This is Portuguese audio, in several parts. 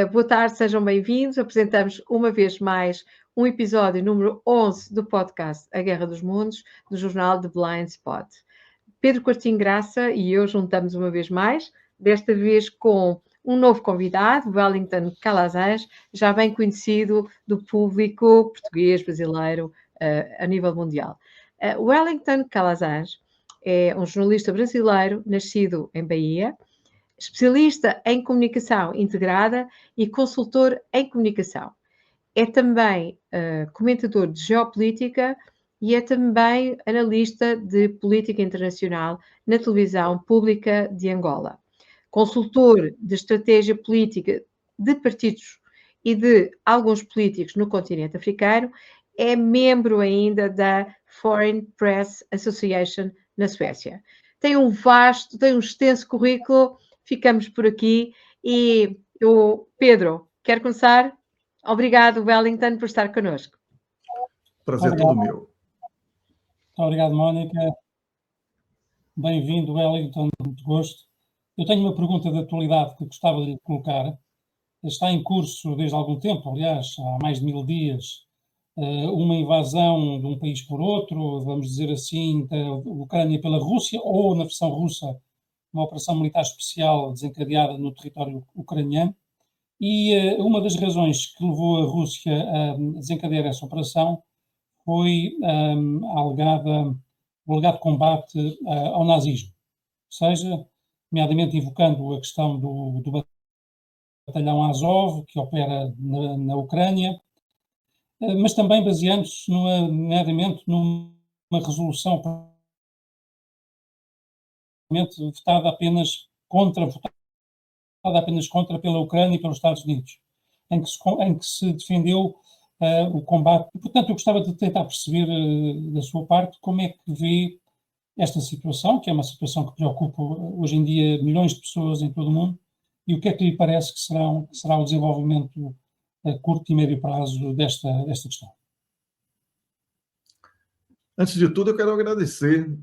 Boa tarde, sejam bem-vindos. Apresentamos uma vez mais um episódio número 11 do podcast A Guerra dos Mundos, do jornal The Blind Spot. Pedro Coutinho Graça e eu juntamos uma vez mais, desta vez com um novo convidado, Wellington Calazans, já bem conhecido do público português, brasileiro, a nível mundial. Wellington Calazans é um jornalista brasileiro, nascido em Bahia, especialista em comunicação integrada e consultor em comunicação. É também comentador de geopolítica e é também analista de política internacional na televisão pública de Angola. Consultor de estratégia política de partidos e de alguns políticos no continente africano, é membro ainda da Foreign Press Association na Suécia. Tem um extenso currículo. Ficamos por aqui e Pedro, quer começar? Obrigado, Wellington, por estar connosco. Prazer todo meu. Muito obrigado, Mónica. Bem-vindo, Wellington, muito gosto. Eu tenho uma pergunta de atualidade que gostava de lhe colocar. Está em curso desde algum tempo, aliás, há mais de 1000 dias, uma invasão de um país por outro, vamos dizer assim, da Ucrânia pela Rússia, ou na versão russa, uma operação militar especial desencadeada no território ucraniano. E uma das razões que levou a Rússia a desencadear essa operação foi o alegado combate ao nazismo, ou seja, nomeadamente invocando a questão do batalhão Azov, que opera na Ucrânia, mas também baseando-se, nomeadamente, numa resolução votada apenas contra pela Ucrânia e pelos Estados Unidos, em que se defendeu o combate. E, portanto, eu gostava de tentar perceber da sua parte como é que vê esta situação, que é uma situação que preocupa hoje em dia milhões de pessoas em todo o mundo, e o que é que lhe parece que será o desenvolvimento a curto e médio prazo desta questão. Antes de tudo, eu quero agradecer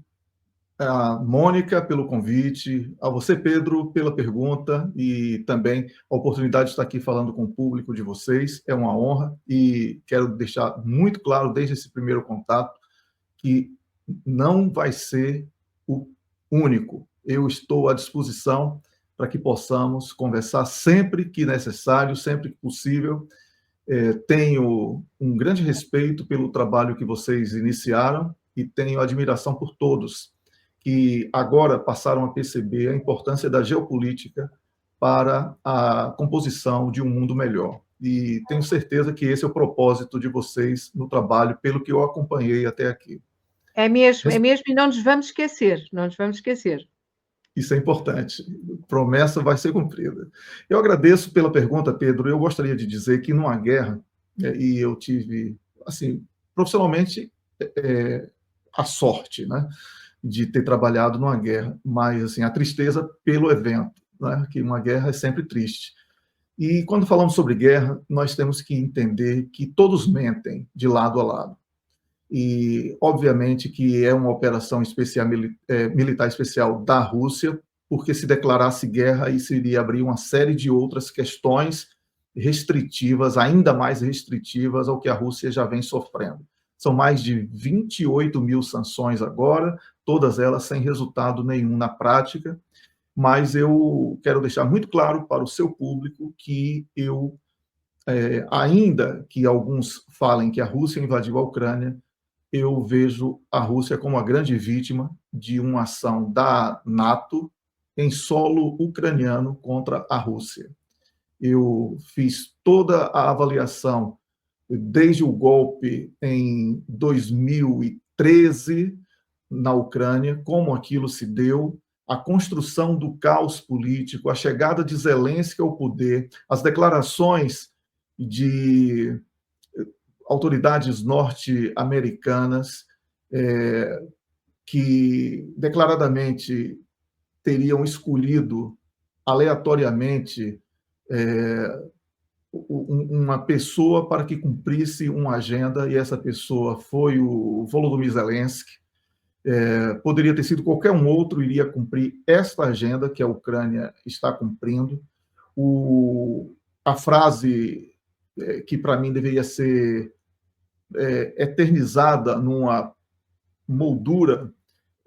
a Mônica pelo convite, a você, Pedro, pela pergunta e também a oportunidade de estar aqui falando com o público de vocês. É uma honra e quero deixar muito claro desde esse primeiro contato que não vai ser o único. Eu estou à disposição para que possamos conversar sempre que necessário, sempre que possível. Tenho um grande respeito pelo trabalho que vocês iniciaram e tenho admiração por todos que agora passaram a perceber a importância da geopolítica para a composição de um mundo melhor. E tenho certeza que esse é o propósito de vocês no trabalho, pelo que eu acompanhei até aqui. É mesmo, e não nos vamos esquecer, Isso é importante. Promessa vai ser cumprida. Eu agradeço pela pergunta, Pedro. Eu gostaria de dizer que numa guerra, e eu tive, assim, profissionalmente, a sorte, né, de ter trabalhado numa guerra, mas assim, a tristeza pelo evento, né, que uma guerra é sempre triste. E quando falamos sobre guerra, nós temos que entender que todos mentem de lado a lado. E, obviamente, que é uma operação militar especial da Rússia, porque se declarasse guerra, isso iria abrir uma série de outras questões restritivas, ainda mais restritivas ao que a Rússia já vem sofrendo. São mais de 28 mil sanções agora, todas elas sem resultado nenhum na prática, mas eu quero deixar muito claro para o seu público que eu, ainda que alguns falem que a Rússia invadiu a Ucrânia, eu vejo a Rússia como a grande vítima de uma ação da NATO em solo ucraniano contra a Rússia. Eu fiz toda a avaliação desde o golpe em 2013 na Ucrânia, como aquilo se deu, a construção do caos político, a chegada de Zelensky ao poder, as declarações de autoridades norte-americanas que declaradamente teriam escolhido aleatoriamente uma pessoa para que cumprisse uma agenda, e essa pessoa foi o Volodymyr Zelensky. Poderia ter sido qualquer um outro, iria cumprir esta agenda que a Ucrânia está cumprindo. a frase que para mim deveria ser eternizada numa moldura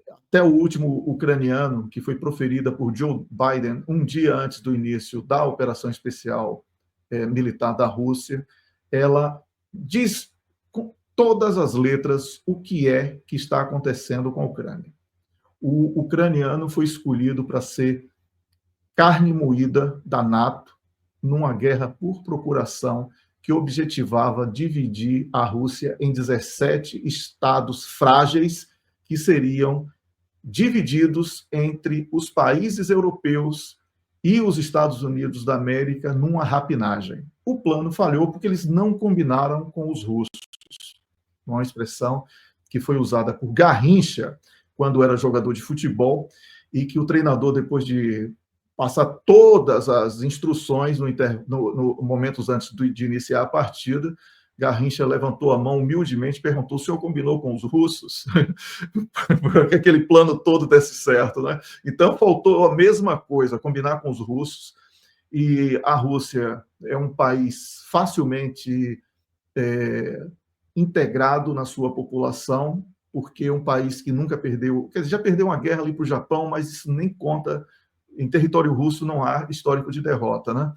até o último ucraniano, que foi proferida por Joe Biden um dia antes do início da operação especial militar da Rússia, ela diz com todas as letras o que está acontecendo com a Ucrânia. O ucraniano foi escolhido para ser carne moída da NATO numa guerra por procuração que objetivava dividir a Rússia em 17 estados frágeis que seriam divididos entre os países europeus e os Estados Unidos da América numa rapinagem. O plano falhou porque eles não combinaram com os russos. Uma expressão que foi usada por Garrincha quando era jogador de futebol e que o treinador, depois de passar todas as instruções no momentos antes de iniciar a partida, Garrincha levantou a mão humildemente e perguntou: o senhor combinou com os russos? Para que aquele plano todo desse certo, né? Então, faltou a mesma coisa, combinar com os russos. E a Rússia é um país facilmente integrado na sua população, porque é um país que nunca perdeu, quer dizer, já perdeu uma guerra ali para o Japão, mas isso nem conta. Em território russo não há histórico de derrota, né?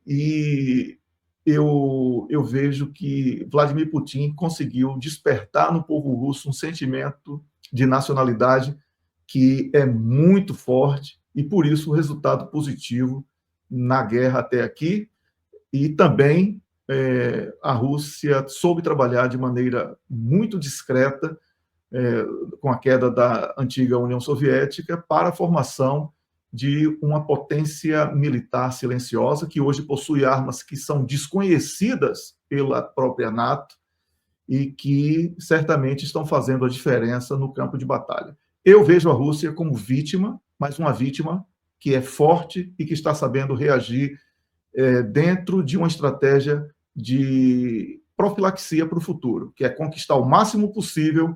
E eu vejo que Vladimir Putin conseguiu despertar no povo russo um sentimento de nacionalidade que é muito forte e, por isso, o resultado positivo na guerra até aqui. E também a Rússia soube trabalhar de maneira muito discreta com a queda da antiga União Soviética para a formação de uma potência militar silenciosa, que hoje possui armas que são desconhecidas pela própria NATO e que certamente estão fazendo a diferença no campo de batalha. Eu vejo a Rússia como vítima, mas uma vítima que é forte e que está sabendo reagir dentro de uma estratégia de profilaxia para o futuro, que é conquistar o máximo possível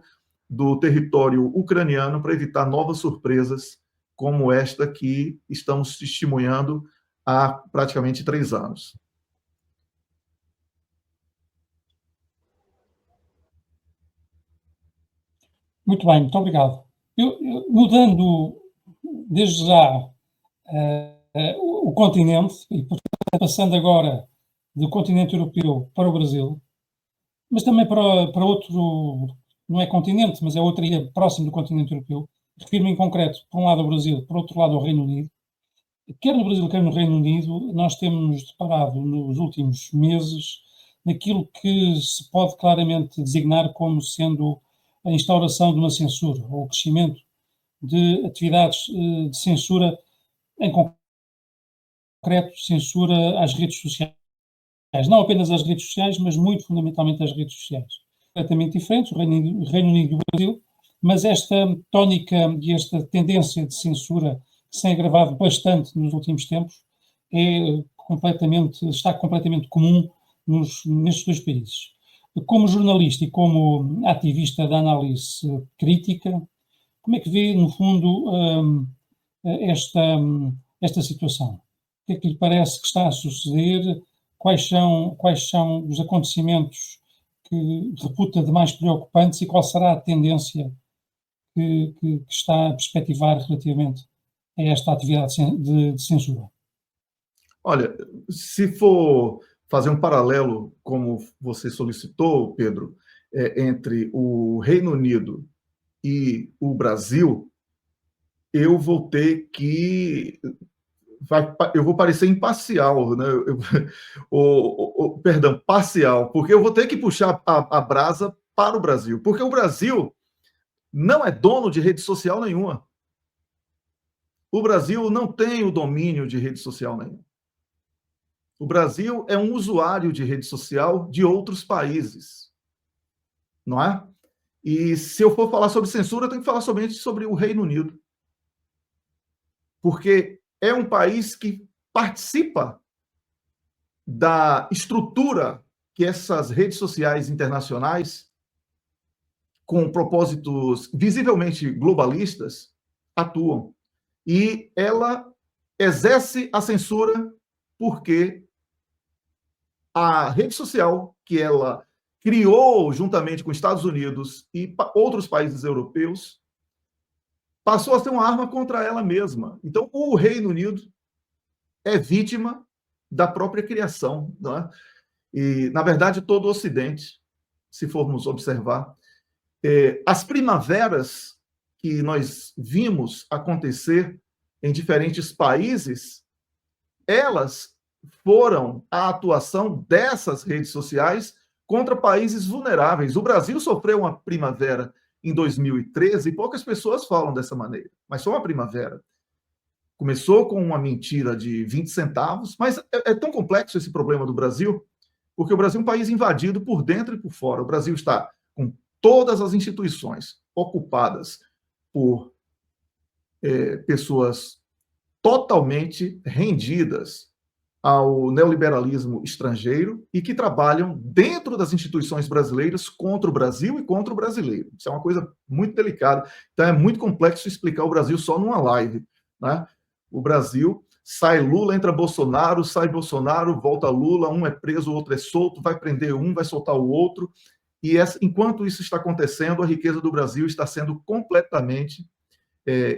do território ucraniano para evitar novas surpresas como esta que estamos testemunhando há praticamente 3 anos. Muito bem, muito obrigado. Mudando desde já o continente, e portanto passando agora do continente europeu para o Brasil, mas também para outro, não é continente, mas é outra ilha próximo do continente europeu. Refiro-me em concreto, por um lado, ao Brasil, por outro lado, ao Reino Unido. Quer no Brasil, quer no Reino Unido, nós temos deparado nos últimos meses naquilo que se pode claramente designar como sendo a instauração de uma censura, ou o crescimento de atividades de censura, em concreto, censura às redes sociais. Não apenas às redes sociais, mas muito fundamentalmente às redes sociais. Completamente diferentes, o Reino Unido e o Brasil, mas esta tónica e esta tendência de censura que se tem agravado bastante nos últimos tempos está completamente comum nestes dois países. Como jornalista e como ativista da análise crítica, como é que vê, no fundo, esta situação? O que é que lhe parece que está a suceder? Quais são os acontecimentos que reputa de mais preocupantes e qual será a tendência que está a perspectivar relativamente a esta atividade de censura? Olha, se for fazer um paralelo, como você solicitou, Pedro, entre o Reino Unido e o Brasil, eu vou ter que... eu vou parecer imparcial, né? Perdão, parcial, porque eu vou ter que puxar a brasa para o Brasil, porque o Brasil não é dono de rede social nenhuma. O Brasil não tem o domínio de rede social nenhuma. O Brasil é um usuário de rede social de outros países, não é? E se eu for falar sobre censura, eu tenho que falar somente sobre o Reino Unido, porque é um país que participa da estrutura que essas redes sociais internacionais, com propósitos visivelmente globalistas, atuam. E ela exerce a censura porque a rede social que ela criou juntamente com os Estados Unidos e outros países europeus passou a ser uma arma contra ela mesma. Então, o Reino Unido é vítima da própria criação, não é? E, na verdade, todo o Ocidente, se formos observar, as primaveras que nós vimos acontecer em diferentes países, elas foram a atuação dessas redes sociais contra países vulneráveis. O Brasil sofreu uma primavera em 2013 e poucas pessoas falam dessa maneira, mas foi uma primavera. Começou com uma mentira de 20 centavos, mas é tão complexo esse problema do Brasil, porque o Brasil é um país invadido por dentro e por fora. O Brasil está com todas as instituições ocupadas por pessoas totalmente rendidas ao neoliberalismo estrangeiro e que trabalham dentro das instituições brasileiras contra o Brasil e contra o brasileiro. Isso é uma coisa muito delicada. Então é muito complexo explicar o Brasil só numa live, né? O Brasil, sai Lula, entra Bolsonaro, sai Bolsonaro, volta Lula, um é preso, o outro é solto, vai prender um, vai soltar o outro. E enquanto isso está acontecendo, a riqueza do Brasil está sendo completamente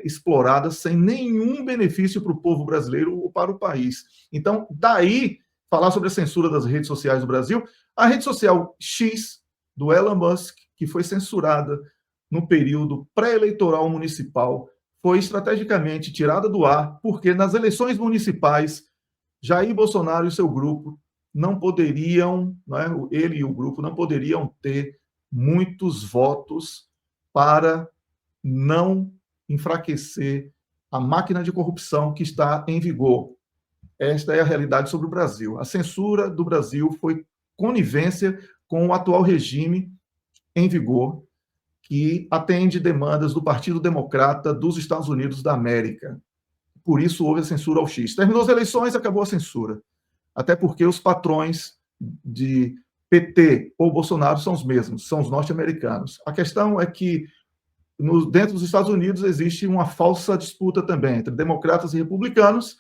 explorada sem nenhum benefício para o povo brasileiro ou para o país. Então, daí, falar sobre a censura das redes sociais do Brasil, a rede social X do Elon Musk, que foi censurada no período pré-eleitoral municipal, foi estrategicamente tirada do ar, porque nas eleições municipais, Jair Bolsonaro e seu grupo não poderiam, né, ele e o grupo não poderiam ter muitos votos para não enfraquecer a máquina de corrupção que está em vigor. Esta é a realidade sobre o Brasil. A censura do Brasil foi conivência com o atual regime em vigor, que atende demandas do Partido Democrata dos Estados Unidos da América. Por isso houve a censura ao X. Terminou as eleições, acabou a censura. Até porque os patrões de PT ou Bolsonaro são os mesmos, são os norte-americanos. A questão é que dentro dos Estados Unidos existe uma falsa disputa também entre democratas e republicanos,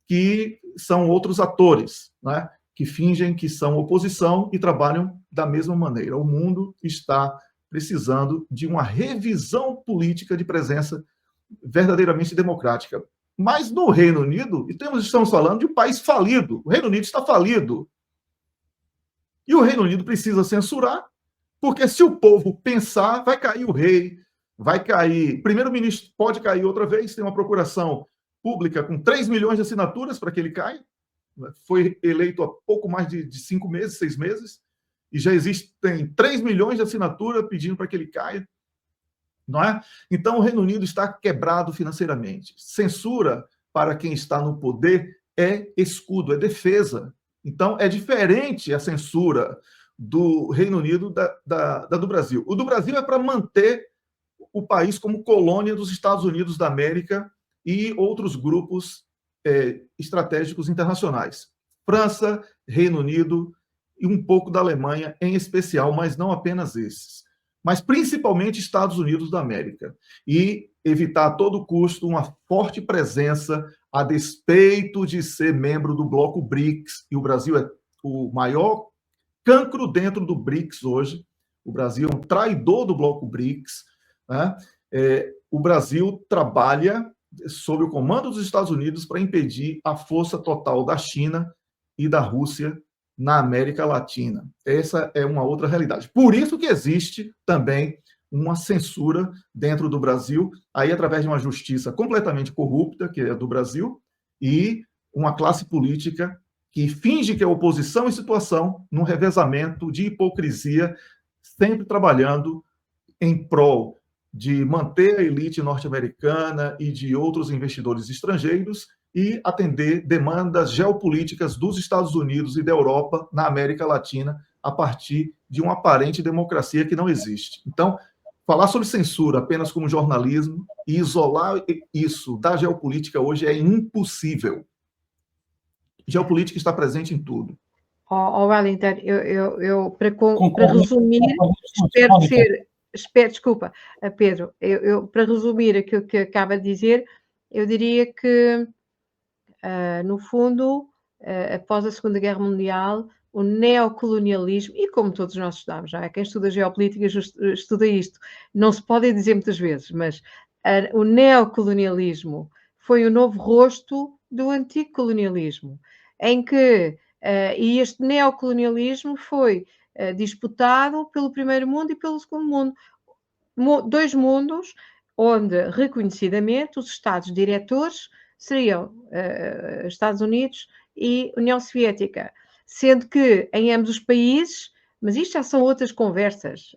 que são outros atores, né, que fingem que são oposição e trabalham da mesma maneira. O mundo está precisando de uma revisão política de presença verdadeiramente democrática. Mas no Reino Unido, estamos falando de um país falido. O Reino Unido está falido. E o Reino Unido precisa censurar, porque se o povo pensar, vai cair o rei, vai cair. Primeiro-ministro pode cair outra vez, tem uma procuração pública com 3 milhões de assinaturas para que ele caia. Foi eleito há pouco mais de 5 meses, 6 meses, e já existem 3 milhões de assinaturas pedindo para que ele caia. Não é? Então, o Reino Unido está quebrado financeiramente. Censura para quem está no poder é escudo, é defesa. Então, é diferente a censura do Reino Unido da do Brasil. O do Brasil é para manter o país como colônia dos Estados Unidos da América e outros grupos estratégicos internacionais. França, Reino Unido e um pouco da Alemanha em especial, mas não apenas esses. Mas principalmente Estados Unidos da América. E evitar a todo custo uma forte presença a despeito de ser membro do bloco BRICS, e o Brasil é o maior cancro dentro do BRICS hoje. O Brasil é um traidor do bloco BRICS, né? O Brasil trabalha sob o comando dos Estados Unidos para impedir a força total da China e da Rússia na América Latina. Essa é uma outra realidade. Por isso que existe também uma censura dentro do Brasil, aí através de uma justiça completamente corrupta, que é do Brasil, e uma classe política que finge que é oposição em situação, num revezamento de hipocrisia, sempre trabalhando em prol de manter a elite norte-americana e de outros investidores estrangeiros e atender demandas geopolíticas dos Estados Unidos e da Europa na América Latina a partir de uma aparente democracia que não existe. Então, falar sobre censura apenas como jornalismo e isolar isso da geopolítica hoje é impossível. Geopolítica está presente em tudo. Wellington, eu para resumir, espero ser... Desculpa, Pedro, para resumir aquilo que acaba de dizer, eu diria que, no fundo, após a Segunda Guerra Mundial, o neocolonialismo, e como todos nós estudamos, não é? Quem estuda geopolítica estuda isto. Não se pode dizer muitas vezes, mas o neocolonialismo foi o novo rosto do antigo colonialismo, em que, e este neocolonialismo foi disputado pelo primeiro mundo e pelo segundo mundo. Dois mundos onde, reconhecidamente, os Estados diretores seriam Estados Unidos e União Soviética, sendo que em ambos os países, mas isto já são outras conversas,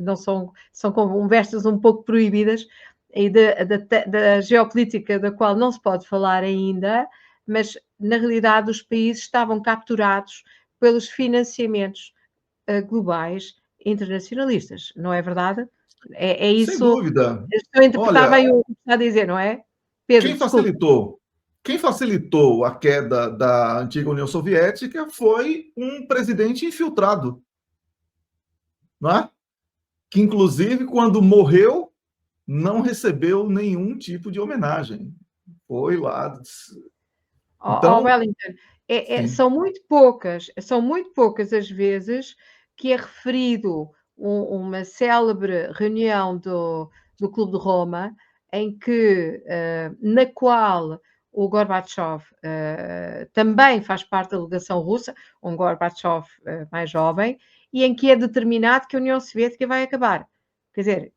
não são conversas um pouco proibidas e da geopolítica da qual não se pode falar ainda, mas na realidade os países estavam capturados pelos financiamentos globais internacionalistas, não é verdade? É Sem isso. dúvida. Estou a interpretar Olha, bem o que está a dizer, não é? Pedro, quem desculpa. facilitou a queda da antiga União Soviética foi um presidente infiltrado, não é? Que, inclusive, quando morreu, não recebeu nenhum tipo de homenagem. Foi lá. Então, Wellington, sim. são muito poucas as vezes que é referido uma célebre reunião do Clube de Roma, em que, na qual o Gorbachev também faz parte da delegação russa, um Gorbachev mais jovem, e em que é determinado que a União Soviética vai acabar. Quer dizer,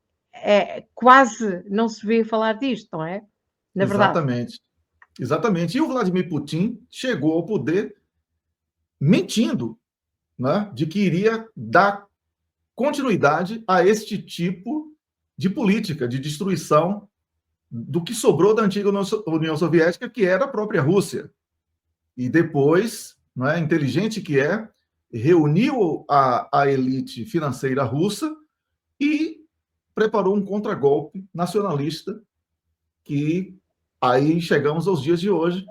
quase não se vê falar disto, não é? Na verdade. Exatamente. Exatamente. E o Vladimir Putin chegou ao poder mentindo, né, de que iria dar continuidade a este tipo de política de destruição do que sobrou da antiga União Soviética, que era a própria Rússia. E depois, né, inteligente que é, reuniu a elite financeira russa e preparou um contragolpe nacionalista que aí chegamos aos dias de hoje,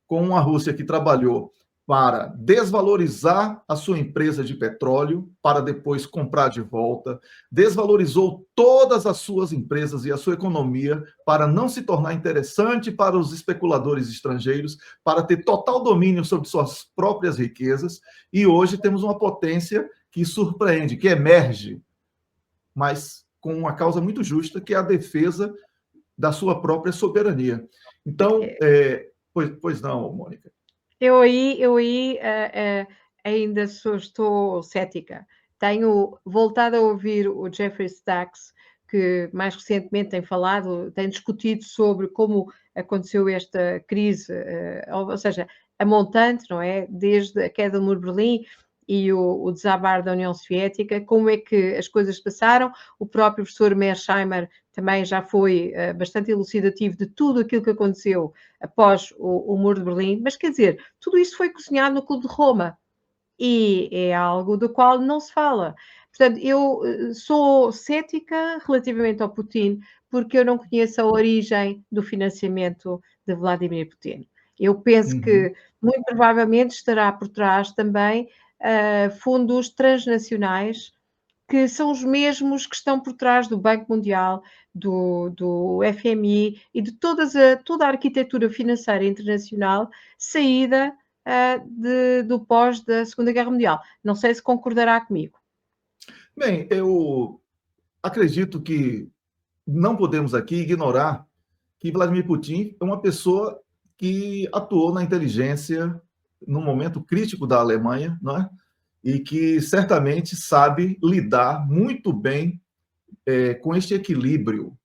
com uma Rússia que trabalhou para desvalorizar a sua empresa de petróleo, para depois comprar de volta, desvalorizou todas as suas empresas e a sua economia para não se tornar interessante para os especuladores estrangeiros, para ter total domínio sobre suas próprias riquezas, e hoje temos uma potência que surpreende, que emerge, mas com uma causa muito justa, que é a defesa da sua própria soberania. Então, pois não, Mônica. Eu aí ainda estou cética. Tenho voltado a ouvir o Jeffrey Sachs, que mais recentemente tem discutido sobre como aconteceu esta crise, ou seja, a montante, não é? Desde a queda do Muro de Berlim e o desabar da União Soviética, como é que as coisas passaram. O próprio professor Mearsheimer também já foi bastante elucidativo de tudo aquilo que aconteceu após o Muro de Berlim, mas quer dizer, tudo isso foi cozinhado no Clube de Roma e é algo do qual não se fala. Portanto, eu sou cética relativamente ao Putin, porque eu não conheço a origem do financiamento de Vladimir Putin. Eu penso que, muito provavelmente, estará por trás também fundos transnacionais, que são os mesmos que estão por trás do Banco Mundial, do FMI e de toda a arquitetura financeira internacional saída do pós da Segunda Guerra Mundial. Não sei se concordará comigo. Bem, eu acredito que não podemos aqui ignorar que Vladimir Putin é uma pessoa que atuou na inteligência num momento crítico da Alemanha, não é? E que certamente sabe lidar muito bem com este equilíbrio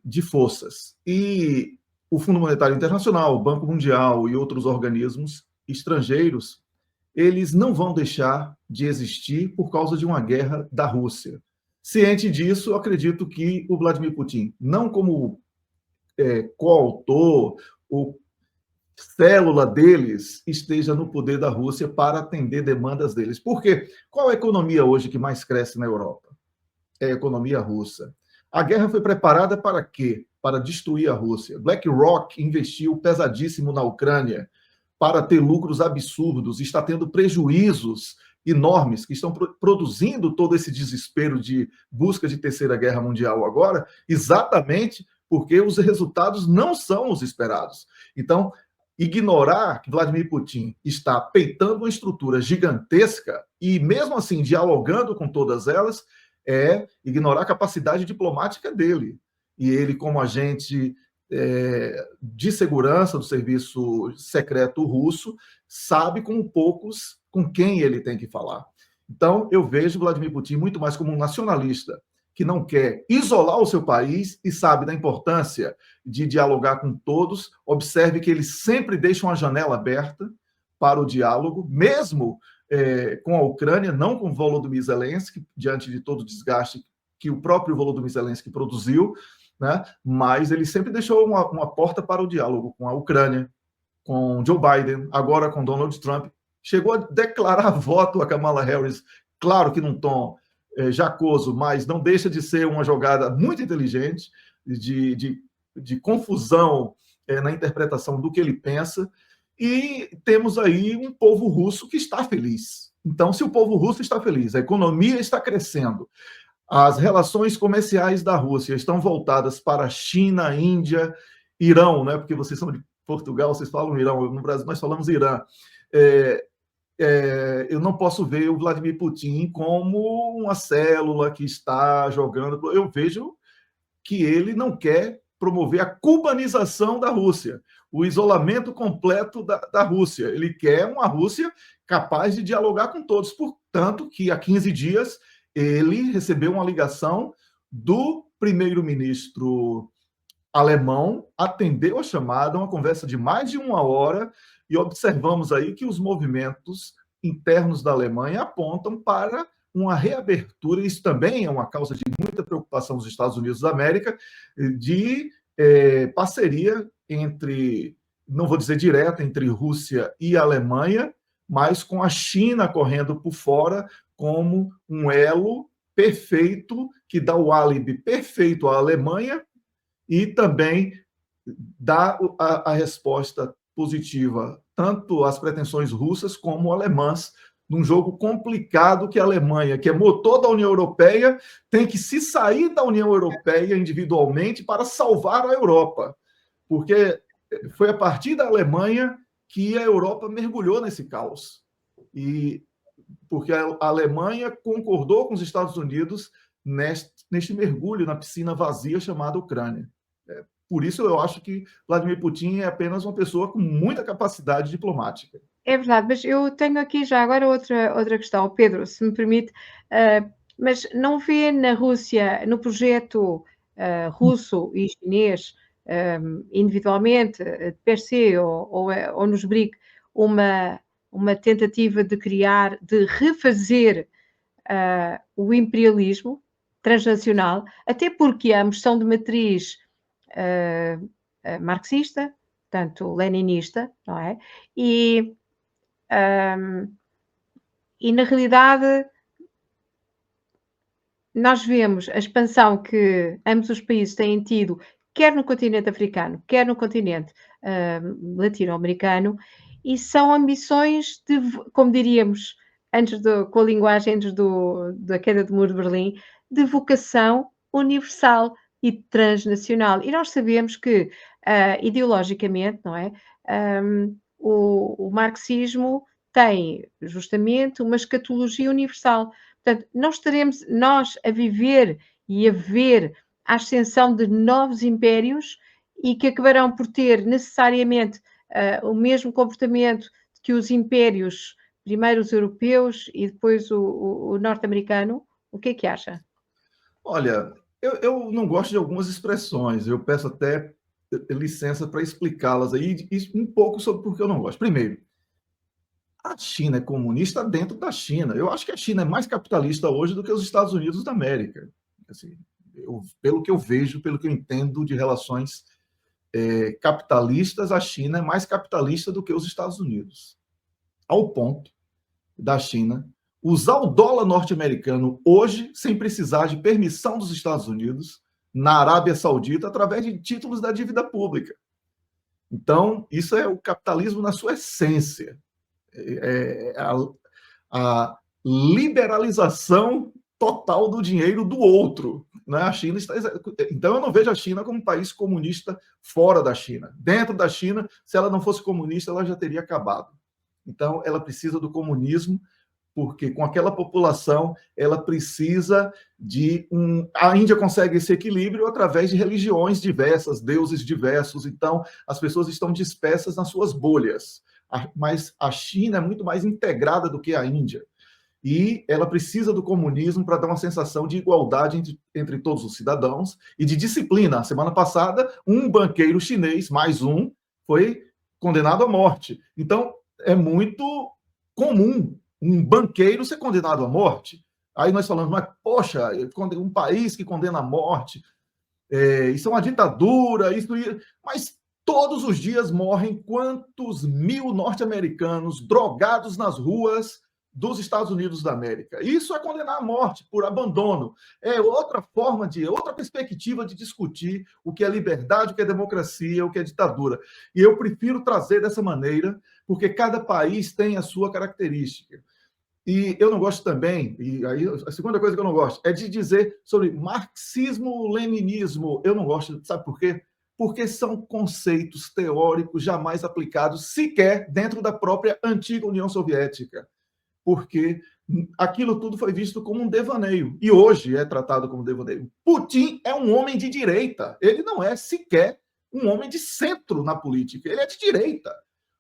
de forças. E o Fundo Monetário Internacional, o Banco Mundial e outros organismos estrangeiros, eles não vão deixar de existir por causa de uma guerra da Rússia. Ciente disso, eu acredito que o Vladimir Putin, não como coautor ou célula deles, esteja no poder da Rússia para atender demandas deles. Por quê? Qual a economia hoje que mais cresce na Europa? É a economia russa. A guerra foi preparada para quê? Para destruir a Rússia. BlackRock investiu pesadíssimo na Ucrânia para ter lucros absurdos, está tendo prejuízos enormes que estão produzindo todo esse desespero de busca de terceira guerra mundial agora, exatamente porque os resultados não são os esperados. Então, ignorar que Vladimir Putin está peitando uma estrutura gigantesca e, mesmo assim, dialogando com todas elas, é ignorar a capacidade diplomática dele. E ele, como agente de segurança do serviço secreto russo, sabe como poucos com quem ele tem que falar. Então, eu vejo Vladimir Putin muito mais como um nacionalista que não quer isolar o seu país e sabe da importância de dialogar com todos. Observe que ele sempre deixa uma janela aberta para o diálogo, mesmo com a Ucrânia, não com Volodymyr Zelensky, diante de todo o desgaste que o próprio Volodymyr Zelensky produziu, né? Mas ele sempre deixou uma porta para o diálogo com a Ucrânia, com Joe Biden, agora com Donald Trump. Chegou a declarar voto a Kamala Harris, claro que num tom jacoso, mas não deixa de ser uma jogada muito inteligente, de confusão na interpretação do que ele pensa. E temos aí um povo russo que está feliz. Então, se o povo russo está feliz, a economia está crescendo, as relações comerciais da Rússia estão voltadas para a China, Índia, Irão, né? Porque vocês são de Portugal, vocês falam Irão, no Brasil nós falamos Irã. Eu não posso ver o Vladimir Putin como uma célula que está jogando. Eu vejo que ele não quer promover a cubanização da Rússia, o isolamento completo da Rússia. Ele quer uma Rússia capaz de dialogar com todos. Portanto, que há 15 dias ele recebeu uma ligação do primeiro-ministro alemão, atendeu a chamada, uma conversa de mais de 1 hora, e observamos aí que os movimentos internos da Alemanha apontam para uma reabertura, isso também é uma causa de muita preocupação dos Estados Unidos da América, de parceria entre, não vou dizer direta, entre Rússia e Alemanha, mas com a China correndo por fora como um elo perfeito, que dá o álibi perfeito à Alemanha e também dá a resposta positiva tanto às pretensões russas como alemãs, num jogo complicado que a Alemanha, que é motor da União Europeia, tem que se sair da União Europeia individualmente para salvar a Europa, porque foi a partir da Alemanha que a Europa mergulhou nesse caos. E porque a Alemanha concordou com os Estados Unidos neste mergulho na piscina vazia chamada Ucrânia. Por isso eu acho que Vladimir Putin é apenas uma pessoa com muita capacidade diplomática. É verdade, mas eu tenho aqui já agora outra questão, Pedro, se me permite, mas não vê na Rússia, no projeto russo e chinês, individualmente, per se ou nos BRIC, uma tentativa de criar, de refazer o imperialismo transnacional, até porque a moção de matriz marxista, portanto, leninista, não é? E na realidade nós vemos a expansão que ambos os países têm tido, quer no continente africano, quer no continente latino-americano, e são ambições de, como diríamos, com a linguagem antes da queda do Muro de Berlim, de vocação universal e transnacional. E nós sabemos que, ideologicamente, não é? O marxismo tem justamente uma escatologia universal. Portanto, nós estaremos a viver e a ver a ascensão de novos impérios e que acabarão por ter necessariamente o mesmo comportamento que os impérios, primeiro os europeus e depois o norte-americano. O que é que acha? Olha, eu não gosto de algumas expressões, eu peço até licença para explicá-las aí, um pouco sobre por que eu não gosto. Primeiro, a China é comunista dentro da China. Eu acho que a China é mais capitalista hoje do que os Estados Unidos da América. Assim, pelo que eu vejo, pelo que eu entendo de relações capitalistas, a China é mais capitalista do que os Estados Unidos. Ao ponto da China usar o dólar norte-americano hoje sem precisar de permissão dos Estados Unidos na Arábia Saudita através de títulos da dívida pública. Então, isso é o capitalismo na sua essência. A liberalização total do dinheiro do outro. Né? A China está... Então, eu não vejo a China como um país comunista fora da China. Dentro da China, se ela não fosse comunista, ela já teria acabado. Então, ela precisa do comunismo, porque com aquela população, ela precisa de A Índia consegue esse equilíbrio através de religiões diversas, deuses diversos. Então, as pessoas estão dispersas nas suas bolhas. Mas a China é muito mais integrada do que a Índia. E ela precisa do comunismo para dar uma sensação de igualdade entre todos os cidadãos e de disciplina. A semana passada, um banqueiro chinês, mais um, foi condenado à morte. Então, é muito comum um banqueiro ser condenado à morte. Aí nós falamos, mas, poxa, um país que condena à morte, isso é uma ditadura, mas todos os dias morrem quantos mil norte-americanos drogados nas ruas dos Estados Unidos da América. Isso é condenar à morte por abandono. É outra outra perspectiva de discutir o que é liberdade, o que é democracia, o que é ditadura. E eu prefiro trazer dessa maneira, porque cada país tem a sua característica. E eu não gosto também, e aí a segunda coisa que eu não gosto, é de dizer sobre marxismo-leninismo. Eu não gosto, sabe por quê? Porque são conceitos teóricos jamais aplicados sequer dentro da própria antiga União Soviética. Porque aquilo tudo foi visto como um devaneio, e hoje é tratado como devaneio. Putin é um homem de direita, ele não é sequer um homem de centro na política, ele é de direita,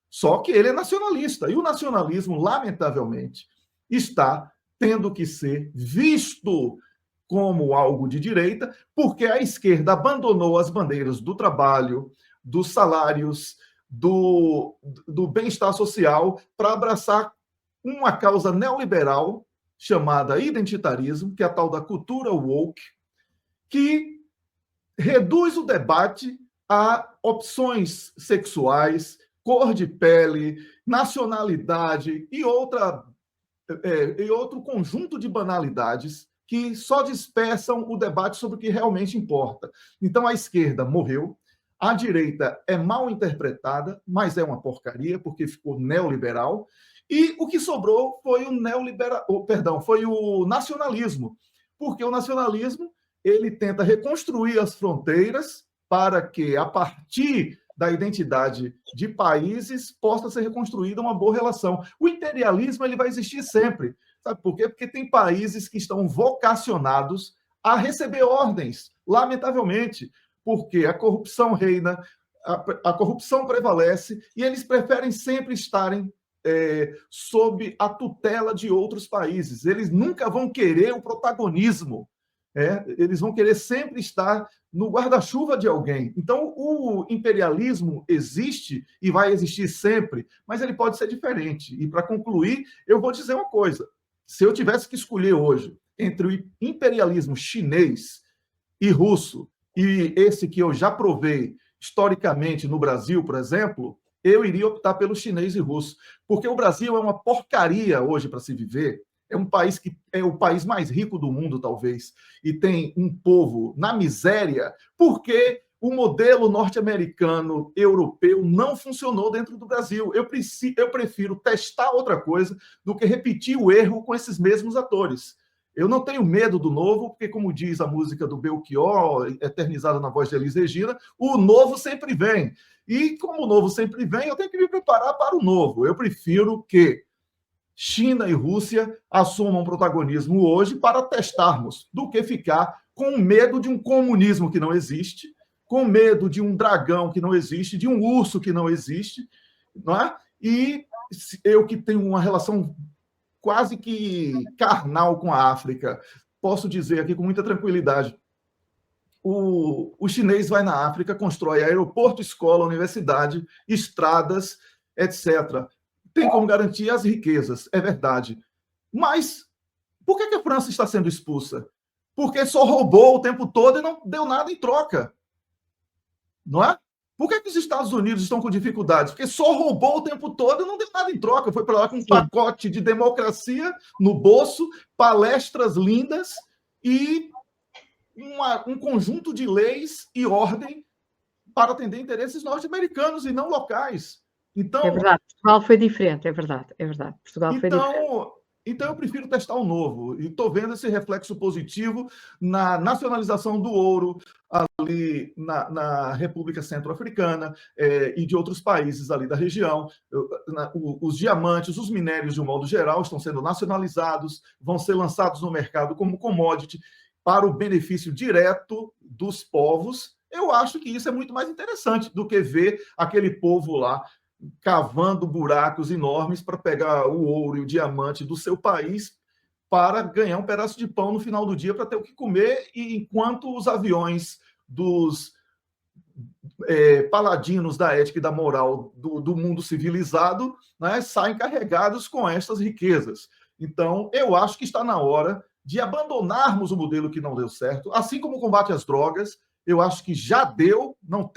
só que ele é nacionalista, e o nacionalismo, lamentavelmente, está tendo que ser visto como algo de direita, porque a esquerda abandonou as bandeiras do trabalho, dos salários, do bem-estar social, para abraçar uma causa neoliberal chamada identitarismo, que é a tal da cultura woke, que reduz o debate a opções sexuais, cor de pele, nacionalidade e outro conjunto de banalidades que só dispersam o debate sobre o que realmente importa. Então, a esquerda morreu, a direita é mal interpretada, mas é uma porcaria, porque ficou neoliberal. E o que sobrou foi foi o nacionalismo, porque o nacionalismo ele tenta reconstruir as fronteiras para que, a partir da identidade de países, possa ser reconstruída uma boa relação. O imperialismo ele vai existir sempre. Sabe por quê? Porque tem países que estão vocacionados a receber ordens, lamentavelmente, porque a corrupção reina, a corrupção prevalece e eles preferem sempre estarem sob a tutela de outros países. Eles nunca vão querer o protagonismo. Eles vão querer sempre estar no guarda-chuva de alguém. Então, o imperialismo existe e vai existir sempre, mas ele pode ser diferente. E, para concluir, eu vou dizer uma coisa. Se eu tivesse que escolher hoje entre o imperialismo chinês e russo, e esse que eu já provei historicamente no Brasil, por exemplo, eu iria optar pelo chinês e russo, porque o Brasil é uma porcaria hoje para se viver. É um país que é o país mais rico do mundo, talvez, e tem um povo na miséria, porque o modelo norte-americano, europeu, não funcionou dentro do Brasil. Eu prefiro testar outra coisa do que repetir o erro com esses mesmos atores. Eu não tenho medo do novo, porque, como diz a música do Belchior, eternizada na voz de Elis Regina, o novo sempre vem. E, como o novo sempre vem, eu tenho que me preparar para o novo. Eu prefiro que China e Rússia assumam protagonismo hoje para testarmos, do que ficar com medo de um comunismo que não existe, com medo de um dragão que não existe, de um urso que não existe, não é? E eu que tenho uma relação quase que carnal com a África, posso dizer aqui com muita tranquilidade, o chinês vai na África, constrói aeroporto, escola, universidade, estradas, etc. Tem como garantir as riquezas, é verdade. Mas por que a França está sendo expulsa? Porque só roubou o tempo todo e não deu nada em troca. Não é? Por que os Estados Unidos estão com dificuldades? Porque só roubou o tempo todo e não deu nada em troca. Foi para lá com um pacote de democracia no bolso, palestras lindas e um conjunto de leis e ordem para atender interesses norte-americanos e não locais. Então, é verdade, Portugal foi diferente, é verdade. Portugal foi diferente. Então, eu prefiro testar o novo. E estou vendo esse reflexo positivo na nacionalização do ouro ali na República Centro-Africana e de outros países ali da região. Os diamantes, os minérios, de um modo geral, estão sendo nacionalizados, vão ser lançados no mercado como commodity para o benefício direto dos povos. Eu acho que isso é muito mais interessante do que ver aquele povo lá cavando buracos enormes para pegar o ouro e o diamante do seu país para ganhar um pedaço de pão no final do dia para ter o que comer, e enquanto os aviões dos paladinos da ética e da moral do mundo civilizado, né, saem carregados com estas riquezas. Então, eu acho que está na hora de abandonarmos o modelo que não deu certo, assim como o combate às drogas. Eu acho que já deu, não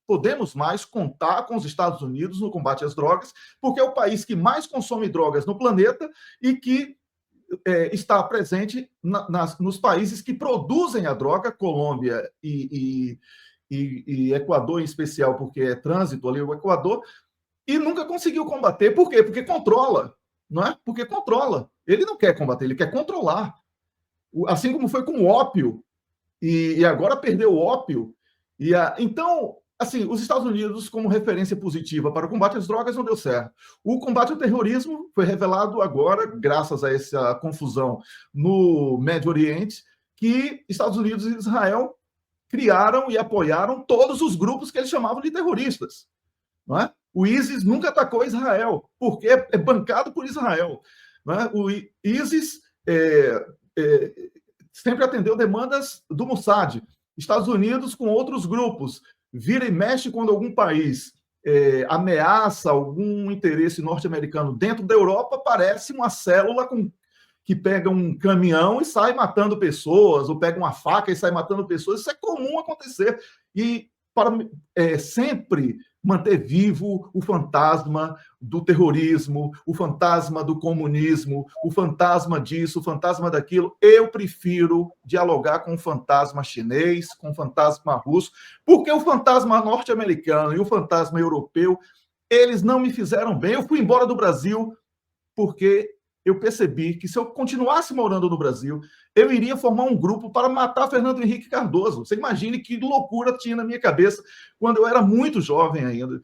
podemos mais contar com os Estados Unidos no combate às drogas, porque é o país que mais consome drogas no planeta e que está presente nos países que produzem a droga, Colômbia e Equador em especial, porque é trânsito ali o Equador, e nunca conseguiu combater. Por quê? Porque controla, não é? Porque controla. Ele não quer combater, ele quer controlar. Assim como foi com o ópio, e agora perdeu o ópio. Então, assim, os Estados Unidos, como referência positiva para o combate às drogas, não deu certo. O combate ao terrorismo foi revelado agora, graças a essa confusão no Médio Oriente, que Estados Unidos e Israel criaram e apoiaram todos os grupos que eles chamavam de terroristas. Não é? O ISIS nunca atacou Israel, porque é bancado por Israel. Não é? O ISIS sempre atendeu demandas do Mossad. Estados Unidos com outros grupos. Vira e mexe quando algum país ameaça algum interesse norte-americano dentro da Europa, parece uma célula que pega um caminhão e sai matando pessoas, ou pega uma faca e sai matando pessoas. Isso é comum acontecer. E para sempre manter vivo o fantasma do terrorismo, o fantasma do comunismo, o fantasma disso, o fantasma daquilo, eu prefiro dialogar com o fantasma chinês, com o fantasma russo, porque o fantasma norte-americano e o fantasma europeu, eles não me fizeram bem. Eu fui embora do Brasil porque eu percebi que se eu continuasse morando no Brasil, eu iria formar um grupo para matar Fernando Henrique Cardoso. Você imagine que loucura tinha na minha cabeça quando eu era muito jovem ainda.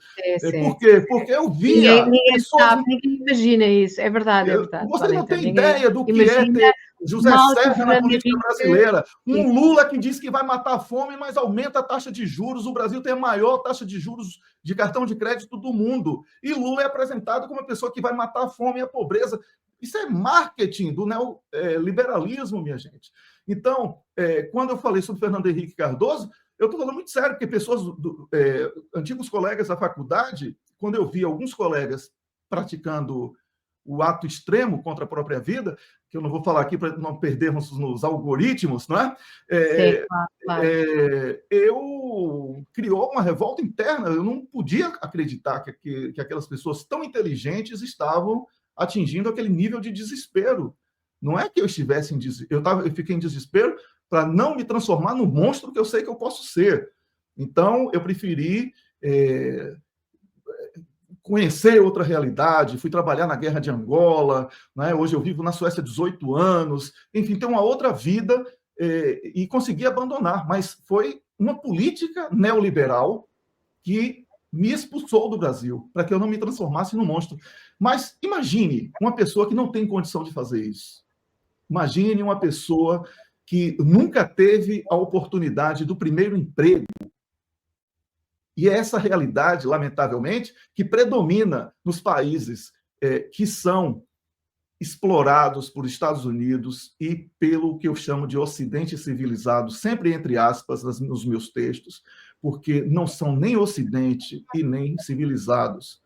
Por quê? Porque eu via... Ninguém sabe, ninguém imagina isso. É verdade, é verdade. Você não tem ideia do que é ter José Serra na política brasileira. Um Lula que diz que vai matar a fome, mas aumenta a taxa de juros. O Brasil tem a maior taxa de juros de cartão de crédito do mundo. E Lula é apresentado como uma pessoa que vai matar a fome e a pobreza. Isso é marketing do neoliberalismo, minha gente. Então, quando eu falei sobre Fernando Henrique Cardoso, eu estou falando muito sério, porque pessoas, antigos colegas da faculdade, quando eu vi alguns colegas praticando o ato extremo contra a própria vida, que eu não vou falar aqui para não perdermos nos algoritmos, não é? Sim, claro. Criou uma revolta interna. Eu não podia acreditar que aquelas pessoas tão inteligentes estavam atingindo aquele nível de desespero. Não é que eu estivesse em desespero, eu fiquei em desespero para não me transformar no monstro que eu sei que eu posso ser. Então, eu preferi conhecer outra realidade, fui trabalhar na Guerra de Angola, né? Hoje eu vivo na Suécia há 18 anos, enfim, tem uma outra vida e consegui abandonar, mas foi uma política neoliberal que me expulsou do Brasil, para que eu não me transformasse num monstro. Mas imagine uma pessoa que não tem condição de fazer isso. Imagine uma pessoa que nunca teve a oportunidade do primeiro emprego. E é essa realidade, lamentavelmente, que predomina nos países que são explorados por Estados Unidos e pelo que eu chamo de Ocidente civilizado, sempre entre aspas nos meus textos, porque não são nem Ocidente e nem civilizados.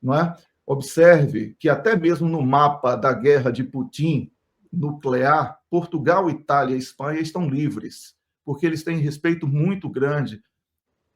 Não é? Observe que até mesmo no mapa da guerra de Putin nuclear, Portugal, Itália e Espanha estão livres, porque eles têm respeito muito grande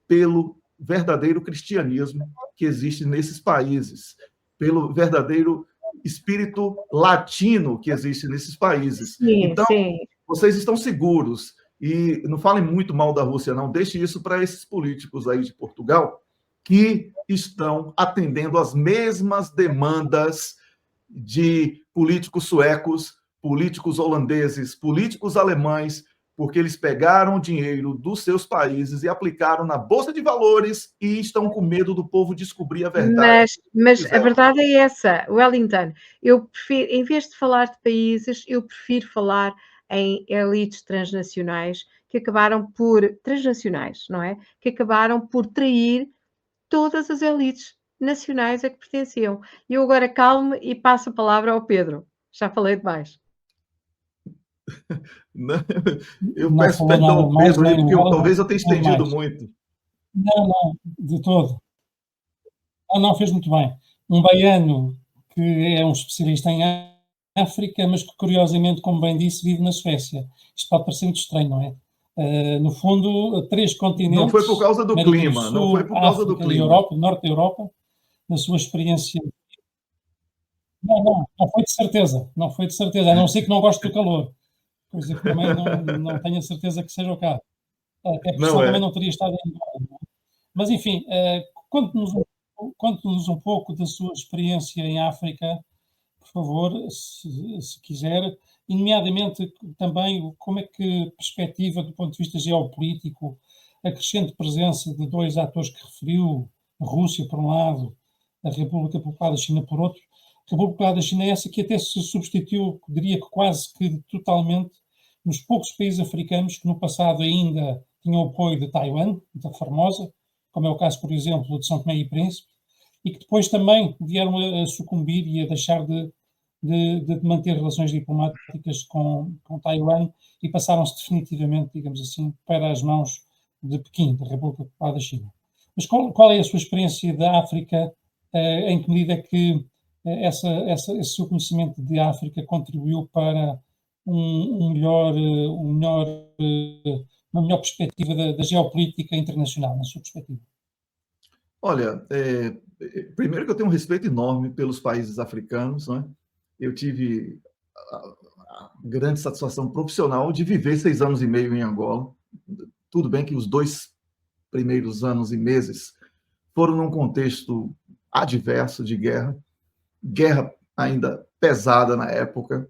pelo verdadeiro cristianismo que existe nesses países, pelo verdadeiro espírito latino que existe nesses países. Sim, então, sim. Vocês estão seguros. E não falem muito mal da Rússia, não. Deixe isso para esses políticos aí de Portugal que estão atendendo às mesmas demandas de políticos suecos, políticos holandeses, políticos alemães, porque eles pegaram o dinheiro dos seus países e aplicaram na Bolsa de Valores e estão com medo do povo descobrir a verdade. Mas a verdade é essa, Wellington. Eu prefiro, em vez de falar de países, eu prefiro falar em elites transnacionais que acabaram por, transnacionais, não é? Que acabaram por trair todas as elites nacionais a que pertenciam. E eu agora calmo e passo a palavra ao Pedro. Já falei demais. Eu Não peço falou perdão nada ao mais, Pedro aí, nem o porque Wellington, talvez eu tenha nem estendido mais. muito. Não, de todo. Não, fez muito bem. Um baiano que é um especialista em África, mas que, curiosamente, como bem disse, vive na Suécia. Isto pode parecer muito estranho, não é? No fundo, 3 Não foi por continentes, causa do América do clima, não foi Sul, por causa do África e clima. Europa, Norte da Europa, na sua experiência. Não foi de certeza, não foi de certeza, a não ser que não goste do calor, coisa que também não tenho a certeza que seja o caso. Até porque Não senão também é. não teria estado em Angola, não é? Mas enfim, conte-nos um pouco da sua experiência em África, por favor, se quiser, e nomeadamente também como é que perspectiva do ponto de vista geopolítico a crescente presença de 2 atores que referiu, a Rússia por um lado, a República Popular da China por outro. A República Popular da China é essa que até se substituiu, diria que quase que totalmente, nos poucos países africanos que no passado ainda tinham o apoio de Taiwan, da Formosa, como é o caso, por exemplo, de São Tomé e Príncipe, e que depois também vieram a sucumbir e a deixar de manter relações diplomáticas com Taiwan e passaram-se definitivamente, digamos assim, para as mãos de Pequim, da República Popular da China. Mas qual é a sua experiência da África? Em que medida é que esse seu conhecimento de África contribuiu para uma melhor perspectiva da geopolítica internacional, na sua perspectiva? Olha, primeiro que eu tenho um respeito enorme pelos países africanos, né? Eu tive a grande satisfação profissional de viver 6 anos e meio em Angola. Tudo bem que os 2 primeiros anos e meses foram num contexto adverso de guerra ainda pesada na época,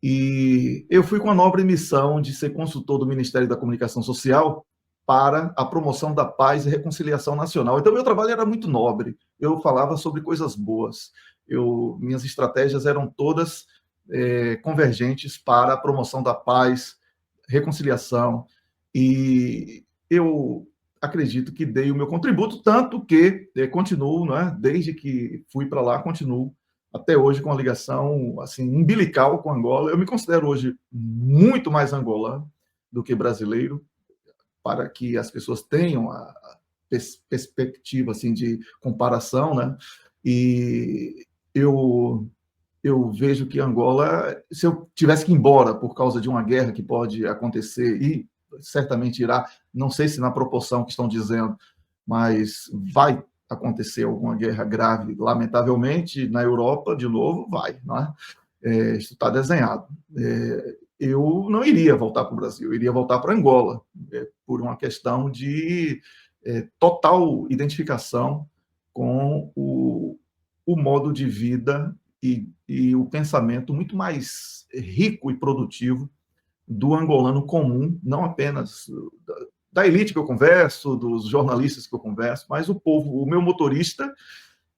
e eu fui com a nobre missão de ser consultor do Ministério da Comunicação Social para a promoção da paz e reconciliação nacional. Então, meu trabalho era muito nobre. Eu falava sobre coisas boas. Minhas estratégias eram todas convergentes para a promoção da paz, reconciliação, e eu acredito que dei o meu contributo, tanto que continuo, né, desde que fui para lá, continuo até hoje com a ligação assim umbilical com Angola. Eu me considero hoje muito mais angolano do que brasileiro, para que as pessoas tenham a perspectiva assim de comparação, né? E eu vejo que Angola, se eu tivesse que ir embora por causa de uma guerra que pode acontecer, e certamente irá, não sei se na proporção que estão dizendo, mas vai acontecer alguma guerra grave, lamentavelmente, na Europa, de novo, vai, não é? Isso está desenhado. Eu não iria voltar para o Brasil, eu iria voltar para Angola, por uma questão de total identificação com o modo de vida e o pensamento muito mais rico e produtivo do angolano comum, não apenas da elite que eu converso, dos jornalistas que eu converso, mas o povo. O meu motorista,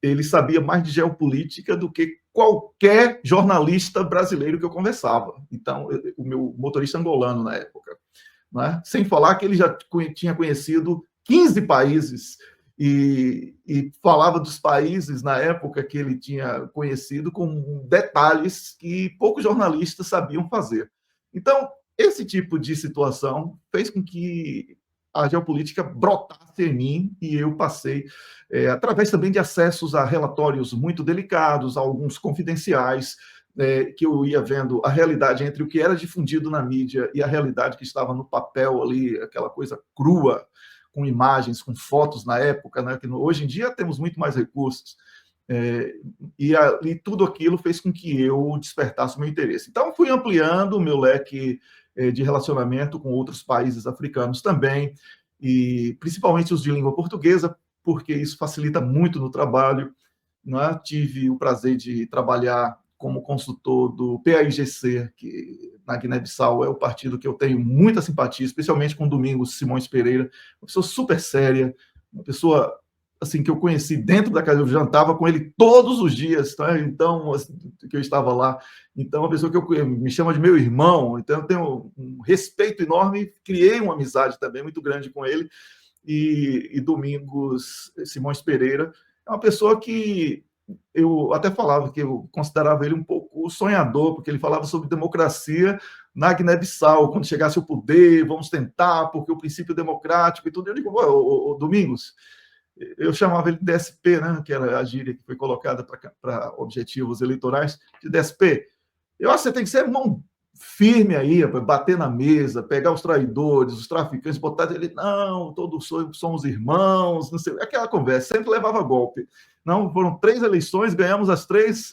ele sabia mais de geopolítica do que qualquer jornalista brasileiro que eu conversava. Então, o meu motorista angolano na época, né? Sem falar que ele já tinha conhecido 15 países e falava dos países na época que ele tinha conhecido com detalhes que poucos jornalistas sabiam fazer. Então, esse tipo de situação fez com que a geopolítica brotasse em mim e eu passei, através também de acessos a relatórios muito delicados, alguns confidenciais, que eu ia vendo a realidade entre o que era difundido na mídia e a realidade que estava no papel ali, aquela coisa crua, com imagens, com fotos na época, né? Que hoje em dia temos muito mais recursos. E tudo aquilo fez com que eu despertasse o meu interesse. Então, fui ampliando o meu leque de relacionamento com outros países africanos também, e principalmente os de língua portuguesa, porque isso facilita muito no trabalho. Né? Tive o prazer de trabalhar como consultor do PAIGC, que na Guiné-Bissau é o partido que eu tenho muita simpatia, especialmente com o Domingos Simões Pereira, uma pessoa super séria, uma pessoa assim que eu conheci dentro da casa, eu jantava com ele todos os dias, tá? Então, assim, que eu estava lá. Então, uma pessoa que me chama de meu irmão, então eu tenho um respeito enorme, criei uma amizade também muito grande com ele, e Domingos Simões Pereira é uma pessoa que eu até falava que eu considerava ele um pouco sonhador, porque ele falava sobre democracia na Guiné-Bissau, quando chegasse o poder, vamos tentar, porque o princípio democrático e tudo. Eu digo, Domingos, eu chamava ele de DSP, né, que era a gíria que foi colocada para objetivos eleitorais, de DSP. Eu acho que você tem que ser mão firme aí, bater na mesa, pegar os traidores, os traficantes, botar ele, não, todos somos irmãos, não sei, aquela conversa, sempre levava golpe. Não, foram 3 eleições, ganhamos as três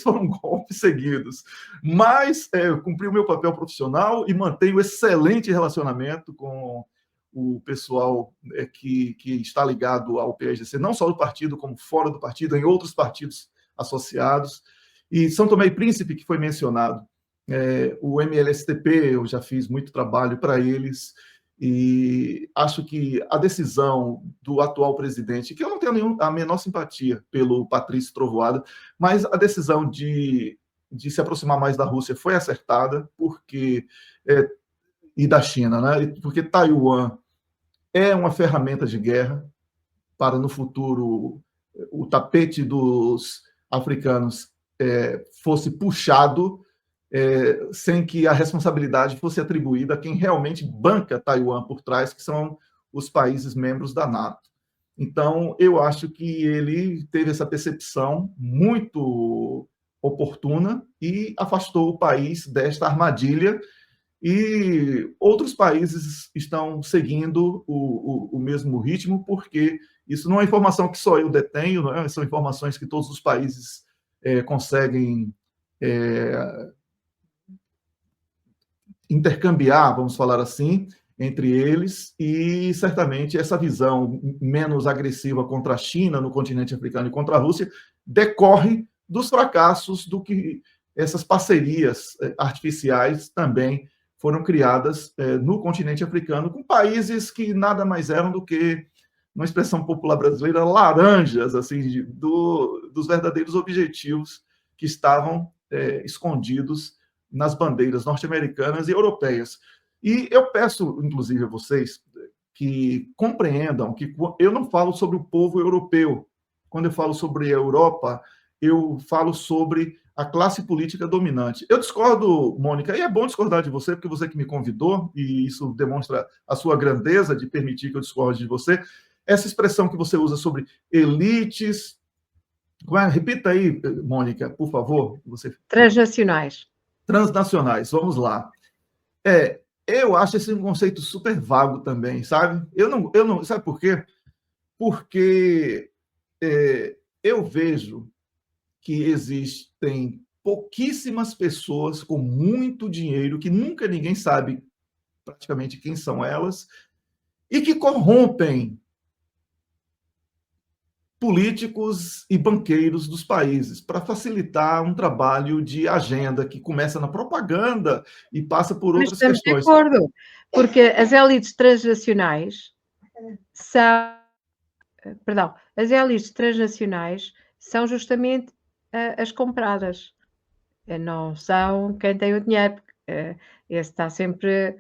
foram golpes seguidos. Mas eu cumpri o meu papel profissional e mantenho excelente relacionamento com o pessoal que está ligado ao PAIGC, não só do partido, como fora do partido, em outros partidos associados. E São Tomé e Príncipe, que foi mencionado, o MLSTP, eu já fiz muito trabalho para eles, e acho que a decisão do atual presidente, que eu não tenho a menor simpatia pelo Patrício Trovoada, mas a decisão de se aproximar mais da Rússia foi acertada, porque e da China, né? Porque Taiwan é uma ferramenta de guerra para, no futuro, o tapete dos africanos fosse puxado sem que a responsabilidade fosse atribuída a quem realmente banca Taiwan por trás, que são os países membros da NATO. Então, eu acho que ele teve essa percepção muito oportuna e afastou o país desta armadilha, e outros países estão seguindo o mesmo ritmo, porque isso não é informação que só eu detenho, não é? São informações que todos os países conseguem intercambiar, vamos falar assim, entre eles, e certamente essa visão menos agressiva contra a China no continente africano e contra a Rússia decorre dos fracassos do que essas parcerias artificiais também foram criadas no continente africano, com países que nada mais eram do que, uma expressão popular brasileira, laranjas assim, dos verdadeiros objetivos que estavam escondidos nas bandeiras norte-americanas e europeias. E eu peço, inclusive, a vocês que compreendam que eu não falo sobre o povo europeu. Quando eu falo sobre a Europa, eu falo sobre a classe política dominante. Eu discordo, Mônica, e é bom discordar de você, porque você que me convidou, e isso demonstra a sua grandeza de permitir que eu discorde de você. Essa expressão que você usa sobre elites... Repita aí, Mônica, por favor. Transnacionais. Transnacionais, vamos lá. Eu acho esse um conceito super vago também, sabe? Eu não, sabe por quê? Porque eu vejo que existem pouquíssimas pessoas com muito dinheiro, que nunca ninguém sabe praticamente quem são elas, e que corrompem políticos e banqueiros dos países para facilitar um trabalho de agenda que começa na propaganda e passa por outras questões. Estamos de acordo, porque as elites transnacionais são... Perdão, as elites transnacionais são justamente as compradas. Não são quem tem o dinheiro, porque esse está sempre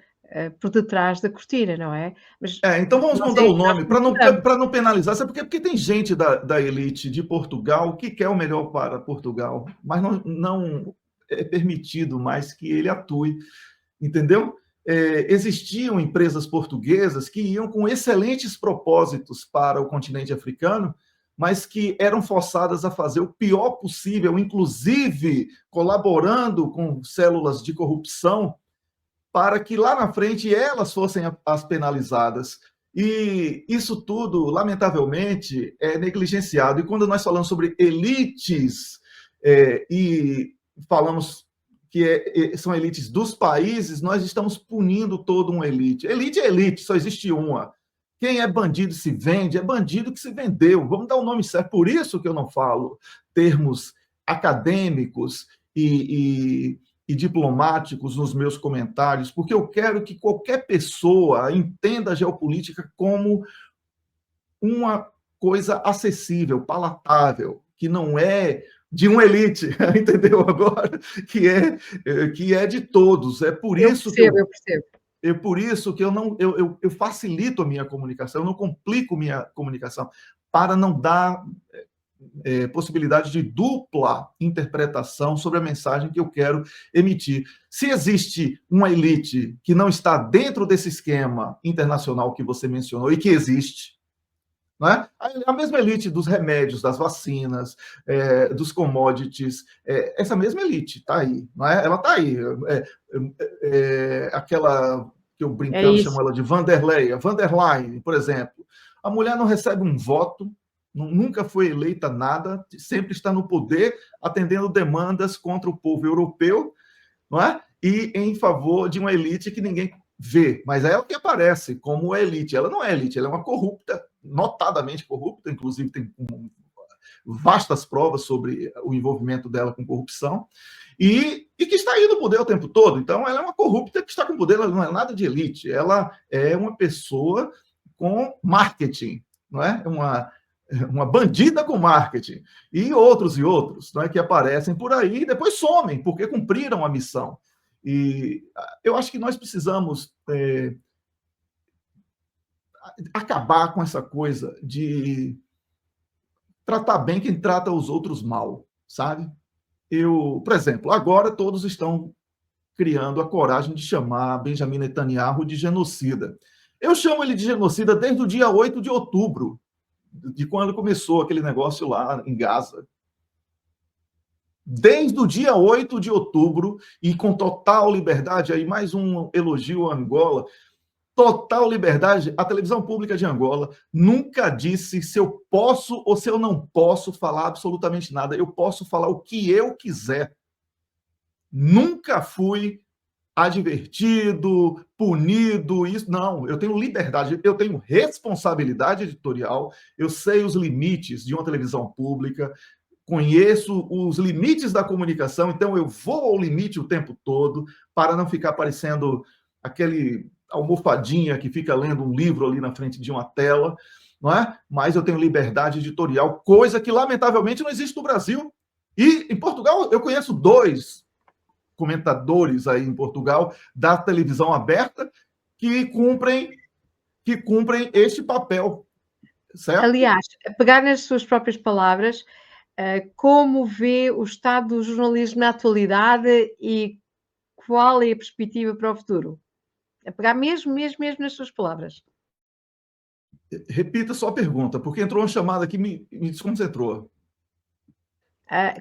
por detrás da cortina, não é? Mas, então vamos mudar o nome, para não penalizar. Sabe por quê? Porque tem gente da elite de Portugal que quer o melhor para Portugal, mas não é permitido mais que ele atue, entendeu? Existiam empresas portuguesas que iam com excelentes propósitos para o continente africano, mas que eram forçadas a fazer o pior possível, inclusive colaborando com células de corrupção, para que lá na frente elas fossem as penalizadas. E isso tudo, lamentavelmente, é negligenciado. E quando nós falamos sobre elites e falamos que são elites dos países, nós estamos punindo toda uma elite. Elite é elite, só existe uma. Quem é bandido se vende, é bandido que se vendeu. Vamos dar o nome certo. Por isso que eu não falo termos acadêmicos e diplomáticos nos meus comentários, porque eu quero que qualquer pessoa entenda a geopolítica como uma coisa acessível, palatável, que não é de uma elite, entendeu agora? Que é de todos. É por isso que eu percebo. é por isso que eu facilito a minha comunicação, eu não complico minha comunicação, para não dar possibilidade de dupla interpretação sobre a mensagem que eu quero emitir. Se existe uma elite que não está dentro desse esquema internacional que você mencionou, e que existe, não é? A mesma elite dos remédios, das vacinas, dos commodities, essa mesma elite está aí, não é? Ela está aí. Aquela que eu brincando chamo ela de van der Leyen, por exemplo. A mulher não recebe um voto, nunca foi eleita nada, sempre está no poder, atendendo demandas contra o povo europeu, não é? E em favor de uma elite que ninguém vê, mas é ela que aparece como elite. Ela não é elite, ela é uma corrupta, notadamente corrupta, inclusive tem vastas provas sobre o envolvimento dela com corrupção, e que está aí no poder o tempo todo. Então, ela é uma corrupta que está com poder, ela não é nada de elite, ela é uma pessoa com marketing, não é? Uma bandida com marketing, e outros, não é, que aparecem por aí e depois somem, porque cumpriram a missão. E eu acho que nós precisamos acabar com essa coisa de tratar bem quem trata os outros mal, sabe? Por exemplo, agora todos estão criando a coragem de chamar Benjamin Netanyahu de genocida. Eu chamo ele de genocida desde o dia 8 de outubro, de quando começou aquele negócio lá em Gaza. Desde o dia 8 de outubro, e com total liberdade, aí mais um elogio a Angola, total liberdade, a televisão pública de Angola nunca disse se eu posso ou se eu não posso falar absolutamente nada. Eu posso falar o que eu quiser. Nunca fui advertido, punido, isso não, eu tenho liberdade, eu tenho responsabilidade editorial, eu sei os limites de uma televisão pública, conheço os limites da comunicação, então eu vou ao limite o tempo todo para não ficar parecendo aquele almofadinha que fica lendo um livro ali na frente de uma tela, não é? Mas eu tenho liberdade editorial, coisa que lamentavelmente não existe no Brasil. E em Portugal eu conheço 2 comentadores aí em Portugal da televisão aberta que cumprem este papel, certo? Aliás, pegar nas suas próprias palavras, como vê o estado do jornalismo na atualidade e qual é a perspectiva para o futuro? A pegar mesmo nas suas palavras. Repita sua pergunta, porque entrou uma chamada que me desconcentrou.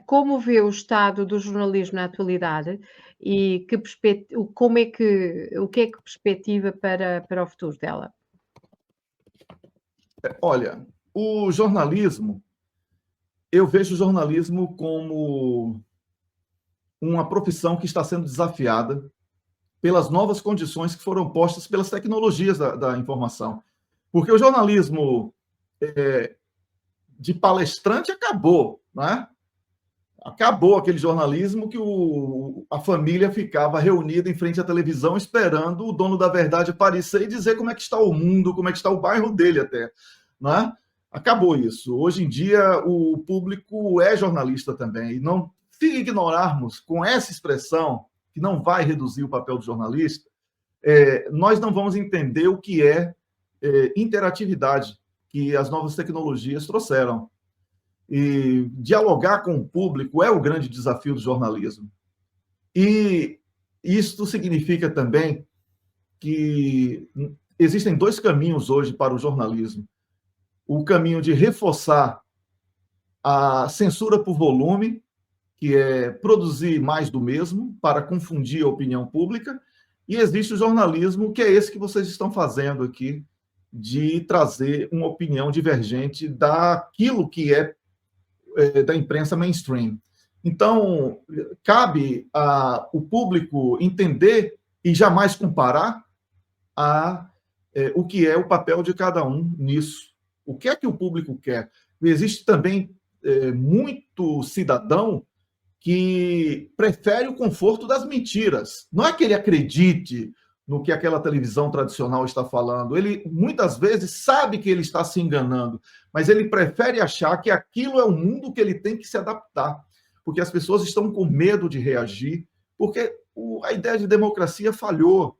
Como vê o estado do jornalismo na atualidade e o que é que perspectiva para o futuro dela? Olha, eu vejo o jornalismo como uma profissão que está sendo desafiada pelas novas condições que foram postas pelas tecnologias da informação. Porque o jornalismo de palestrante acabou, não é? Acabou aquele jornalismo que a família ficava reunida em frente à televisão esperando o dono da verdade aparecer e dizer como é que está o mundo, como é que está o bairro dele até, não é? Acabou isso. Hoje em dia, o público é jornalista também. E não, se ignorarmos com essa expressão, que não vai reduzir o papel do jornalista, nós não vamos entender o que é interatividade que as novas tecnologias trouxeram. E dialogar com o público é o grande desafio do jornalismo. E isso significa também que existem 2 caminhos hoje para o jornalismo. O caminho de reforçar a censura por volume, que é produzir mais do mesmo para confundir a opinião pública, e existe o jornalismo, que é esse que vocês estão fazendo aqui, de trazer uma opinião divergente daquilo que é da imprensa mainstream. Então, cabe ao público entender e jamais comparar o que é o papel de cada um nisso. O que é que o público quer? Existe também muito cidadão que prefere o conforto das mentiras. Não é que ele acredite no que aquela televisão tradicional está falando. Ele, muitas vezes, sabe que ele está se enganando, mas ele prefere achar que aquilo é o mundo que ele tem que se adaptar, porque as pessoas estão com medo de reagir, porque a ideia de democracia falhou.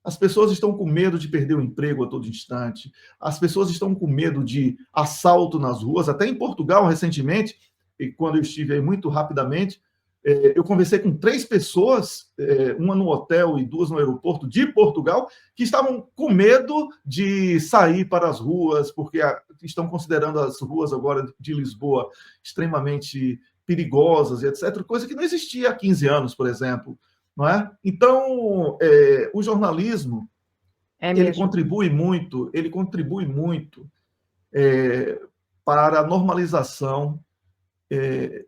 As pessoas estão com medo de perder o emprego a todo instante. As pessoas estão com medo de assalto nas ruas. Até em Portugal, recentemente, e quando eu estive aí muito rapidamente, eu conversei com 3 pessoas, uma no hotel e 2 no aeroporto de Portugal, que estavam com medo de sair para as ruas, porque estão considerando as ruas agora de Lisboa extremamente perigosas e etc., coisa que não existia há 15 anos, por exemplo. Não é? Então, o jornalismo ele contribui muito para a normalização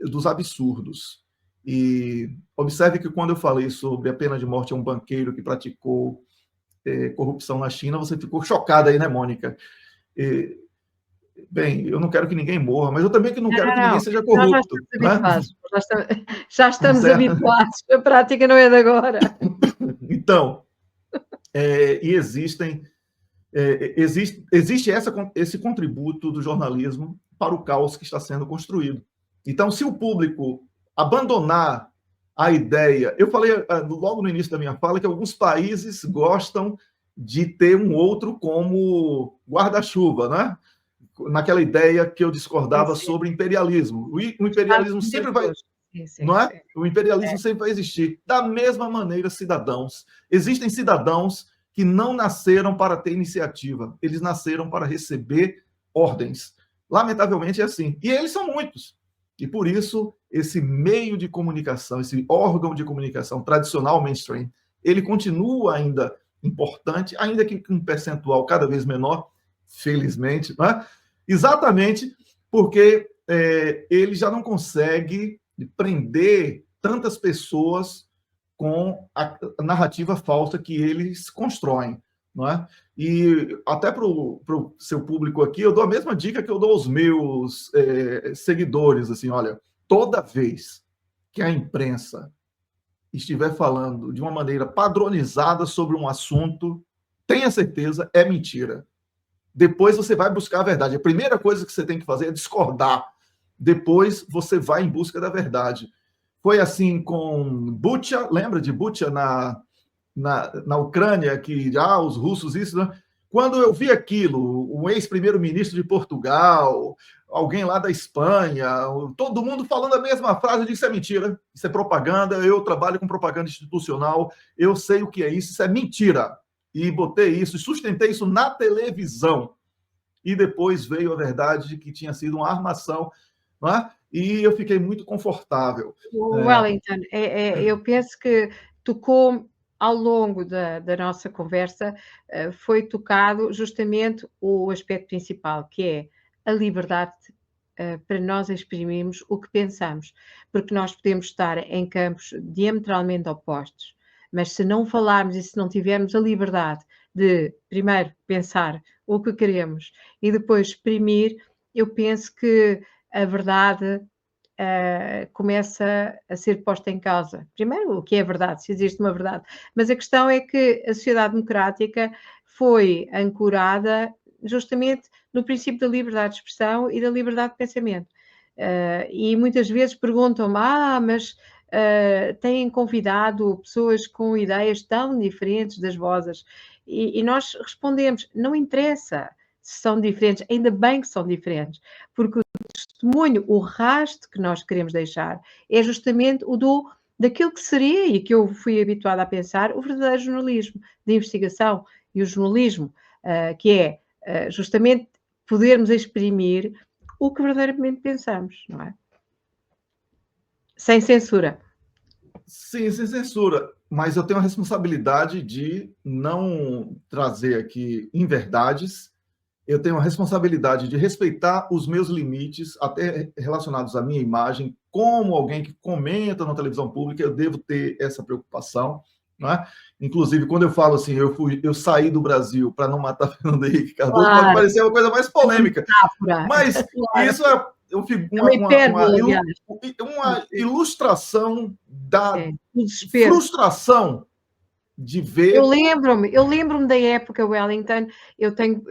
dos absurdos. E observe que quando eu falei sobre a pena de morte a um banqueiro que praticou corrupção na China, você ficou chocada aí, né, Mônica? Bem, eu não quero que ninguém morra, mas eu também não quero que ninguém seja corrupto. Já estamos habituados, a prática não é de agora. Então, existe esse contributo do jornalismo para o caos que está sendo construído. Então, se o público abandonar a ideia... Eu falei logo no início da minha fala que alguns países gostam de ter um outro como guarda-chuva, né? Naquela ideia que eu discordava sobre imperialismo. O imperialismo sempre vai... Não é? O imperialismo sempre vai existir. Da mesma maneira, cidadãos. Existem cidadãos que não nasceram para ter iniciativa. Eles nasceram para receber ordens. Lamentavelmente é assim. E eles são muitos. E por isso, esse meio de comunicação, esse órgão de comunicação tradicional mainstream, ele continua ainda importante, ainda que com um percentual cada vez menor, felizmente, não é? Exatamente porque ele já não consegue prender tantas pessoas com a narrativa falsa que eles constroem, não é? E até para o seu público aqui, eu dou a mesma dica que eu dou aos meus seguidores, assim, olha, toda vez que a imprensa estiver falando de uma maneira padronizada sobre um assunto, tenha certeza, é mentira. Depois você vai buscar a verdade. A primeira coisa que você tem que fazer é discordar. Depois você vai em busca da verdade. Foi assim com Bucha, lembra de Bucha na Ucrânia, que os russos, isso, né? Quando eu vi aquilo, o ex-primeiro-ministro de Portugal, alguém lá da Espanha, todo mundo falando a mesma frase, eu disse, isso é mentira, isso é propaganda, eu trabalho com propaganda institucional, eu sei o que é isso é mentira. E botei isso, sustentei isso na televisão. E depois veio a verdade de que tinha sido uma armação, não é? E eu fiquei muito confortável. Wellington, eu penso que tocou ao longo da nossa conversa, foi tocado justamente o aspecto principal, que é a liberdade para nós exprimirmos o que pensamos, porque nós podemos estar em campos diametralmente opostos, mas se não falarmos e se não tivermos a liberdade de, primeiro, pensar o que queremos e depois exprimir, eu penso que a verdade começa a ser posta em causa. Primeiro, o que é verdade, se existe uma verdade. Mas a questão é que a sociedade democrática foi ancorada justamente no princípio da liberdade de expressão e da liberdade de pensamento. E muitas vezes perguntam-me, mas têm convidado pessoas com ideias tão diferentes das vossas. E nós respondemos, não interessa se são diferentes, ainda bem que são diferentes, porque o testemunho, o rastro que nós queremos deixar é justamente daquilo que seria, e que eu fui habituada a pensar, o verdadeiro jornalismo de investigação e o jornalismo que é justamente podermos exprimir o que verdadeiramente pensamos, não é? Sem censura. Sim, sem censura, mas eu tenho a responsabilidade de não trazer aqui inverdades. Eu tenho a responsabilidade de respeitar os meus limites, até relacionados à minha imagem. Como alguém que comenta na televisão pública, eu devo ter essa preocupação, não é? Inclusive, quando eu falo assim, eu saí do Brasil para não matar Fernando Henrique Cardoso, pode parecer uma coisa mais polêmica. Mas uma ilustração da desespero. Frustração de ver. Eu lembro-me da época Wellington. Eu tenho,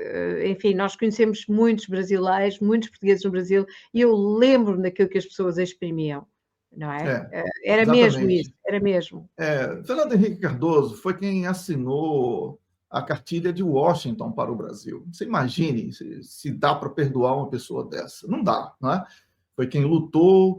enfim, nós conhecemos muitos brasileiros, muitos portugueses no Brasil, e eu lembro-me daquilo que as pessoas exprimiam, não é? Era mesmo isso, era mesmo. Fernando Henrique Cardoso foi quem assinou a cartilha de Washington para o Brasil. Você imagine se dá para perdoar uma pessoa dessa. Não dá, não é? Foi quem lutou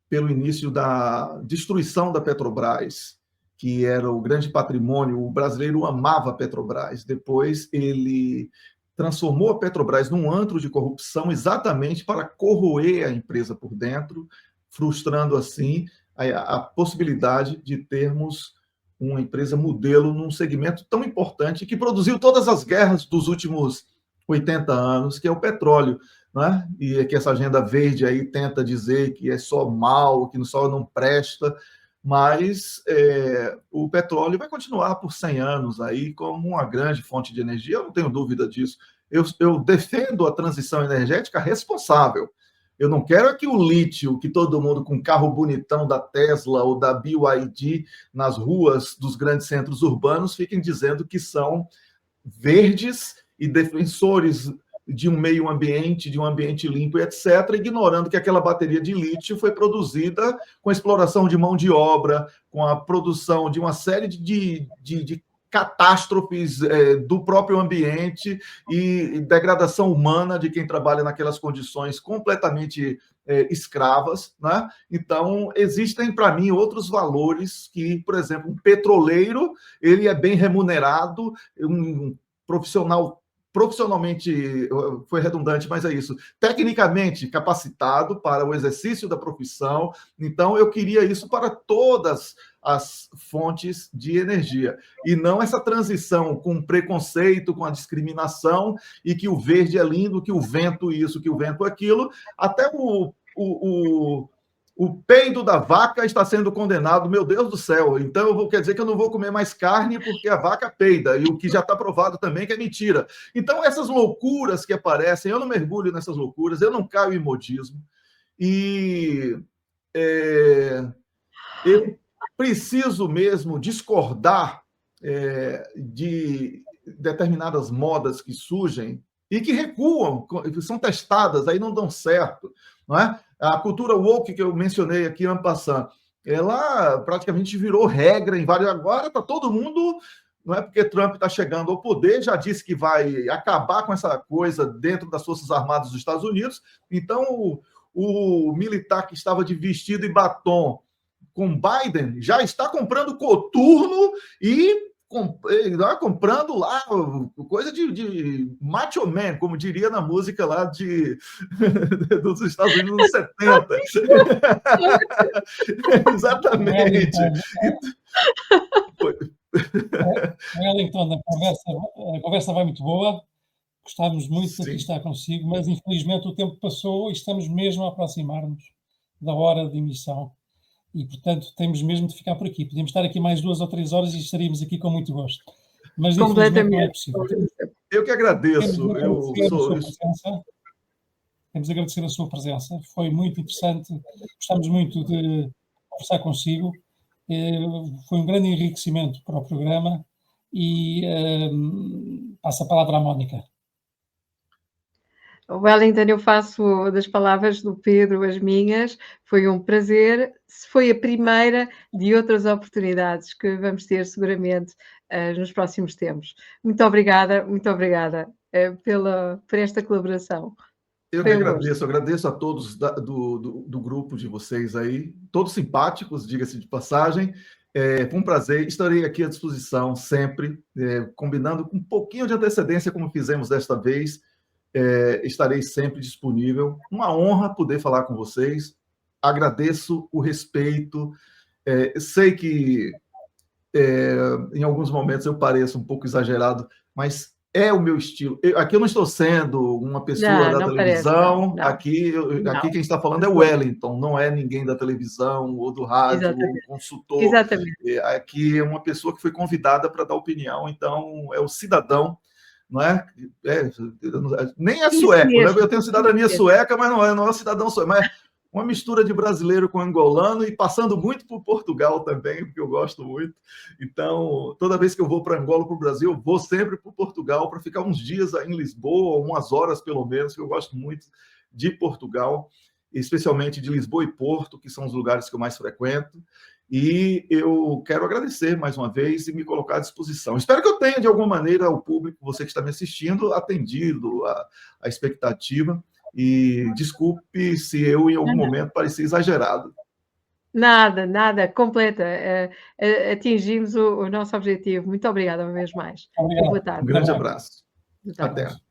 pelo início da destruição da Petrobras, que era o grande patrimônio. O brasileiro amava a Petrobras. Depois ele transformou a Petrobras num antro de corrupção exatamente para corroer a empresa por dentro, frustrando assim a possibilidade de termos uma empresa modelo num segmento tão importante que produziu todas as guerras dos últimos 80 anos, que é o petróleo. Né? E é que essa agenda verde aí tenta dizer que é só mal, que só não presta, mas o petróleo vai continuar por 100 anos aí como uma grande fonte de energia, eu não tenho dúvida disso. Eu defendo a transição energética responsável. Eu não quero que o lítio, que todo mundo com carro bonitão da Tesla ou da BYD nas ruas dos grandes centros urbanos fiquem dizendo que são verdes e defensores de um meio ambiente, de um ambiente limpo, etc., ignorando que aquela bateria de lítio foi produzida com a exploração de mão de obra, com a produção de uma série de catástrofes do próprio ambiente e degradação humana de quem trabalha naquelas condições completamente escravas. Né? Então, existem, para mim, outros valores que, por exemplo, um petroleiro ele é bem remunerado, um profissionalmente, foi redundante, mas é isso, tecnicamente capacitado para o exercício da profissão. Então, eu queria isso para todas as fontes de energia, e não essa transição com preconceito, com a discriminação, e que o verde é lindo, que o vento isso, que o vento aquilo. Até o peido da vaca está sendo condenado, meu Deus do céu. Então, quer dizer que eu não vou comer mais carne porque a vaca peida, e o que já está provado também que é mentira. Então, essas loucuras que aparecem, eu não mergulho nessas loucuras, eu não caio em modismo, e eu preciso mesmo discordar de determinadas modas que surgem e que recuam, que são testadas, aí não dão certo. Não é? A cultura woke que eu mencionei aqui en passant, ela praticamente virou regra em vários. Agora está todo mundo, não é porque Trump está chegando ao poder, já disse que vai acabar com essa coisa dentro das Forças Armadas dos Estados Unidos. Então, o militar que estava de vestido e batom com Biden já está comprando coturno e comprando lá coisa de macho man, como diria na música lá dos Estados Unidos nos 70. Exatamente. Wellington, a conversa vai muito boa, gostávamos muito de aqui estar consigo, mas infelizmente o tempo passou e estamos mesmo a aproximar-nos da hora de emissão. E, portanto, temos mesmo de ficar por aqui. Podíamos estar aqui mais 2 ou 3 horas e estaríamos aqui com muito gosto. Mas, infelizmente, não é possível. Eu que agradeço. Temos de agradecer a sua presença. Foi muito interessante. Gostamos muito de conversar consigo. Foi um grande enriquecimento para o programa. E passo a palavra à Mónica. Wellington, eu faço das palavras do Pedro as minhas. Foi um prazer. Foi a primeira de outras oportunidades que vamos ter seguramente nos próximos tempos. Muito obrigada por esta colaboração. Eu que agradeço a todos do grupo de vocês aí, todos simpáticos, diga-se de passagem. Foi um prazer, estarei aqui à disposição sempre, combinando com um pouquinho de antecedência, como fizemos desta vez. Estarei sempre disponível. Uma honra poder falar com vocês. Agradeço o respeito. Sei que em alguns momentos eu pareço um pouco exagerado, mas é o meu estilo. Aqui eu não estou sendo uma pessoa da televisão. Parece, não. Aqui quem está falando é o Wellington, não é ninguém da televisão ou do rádio, ou consultor. Exatamente. Aqui é uma pessoa que foi convidada para dar opinião, então é o cidadão não é? Nem é sueco, né? Eu tenho cidadania sueca, mas não é cidadão sueco, mas uma mistura de brasileiro com angolano e passando muito por Portugal também, porque eu gosto muito. Então, toda vez que eu vou para Angola, para o Brasil, eu vou sempre para Portugal para ficar uns dias em Lisboa, umas horas pelo menos, que eu gosto muito de Portugal, especialmente de Lisboa e Porto, que são os lugares que eu mais frequento. E eu quero agradecer mais uma vez e me colocar à disposição. Espero que eu tenha, de alguma maneira, ao público, você que está me assistindo, atendido a expectativa. E desculpe se eu, em algum momento, pareci exagerado. Nada, completa. Atingimos o nosso objetivo. Muito obrigada uma vez mais. Obrigado. Boa tarde. Um grande abraço. Boa tarde. Até.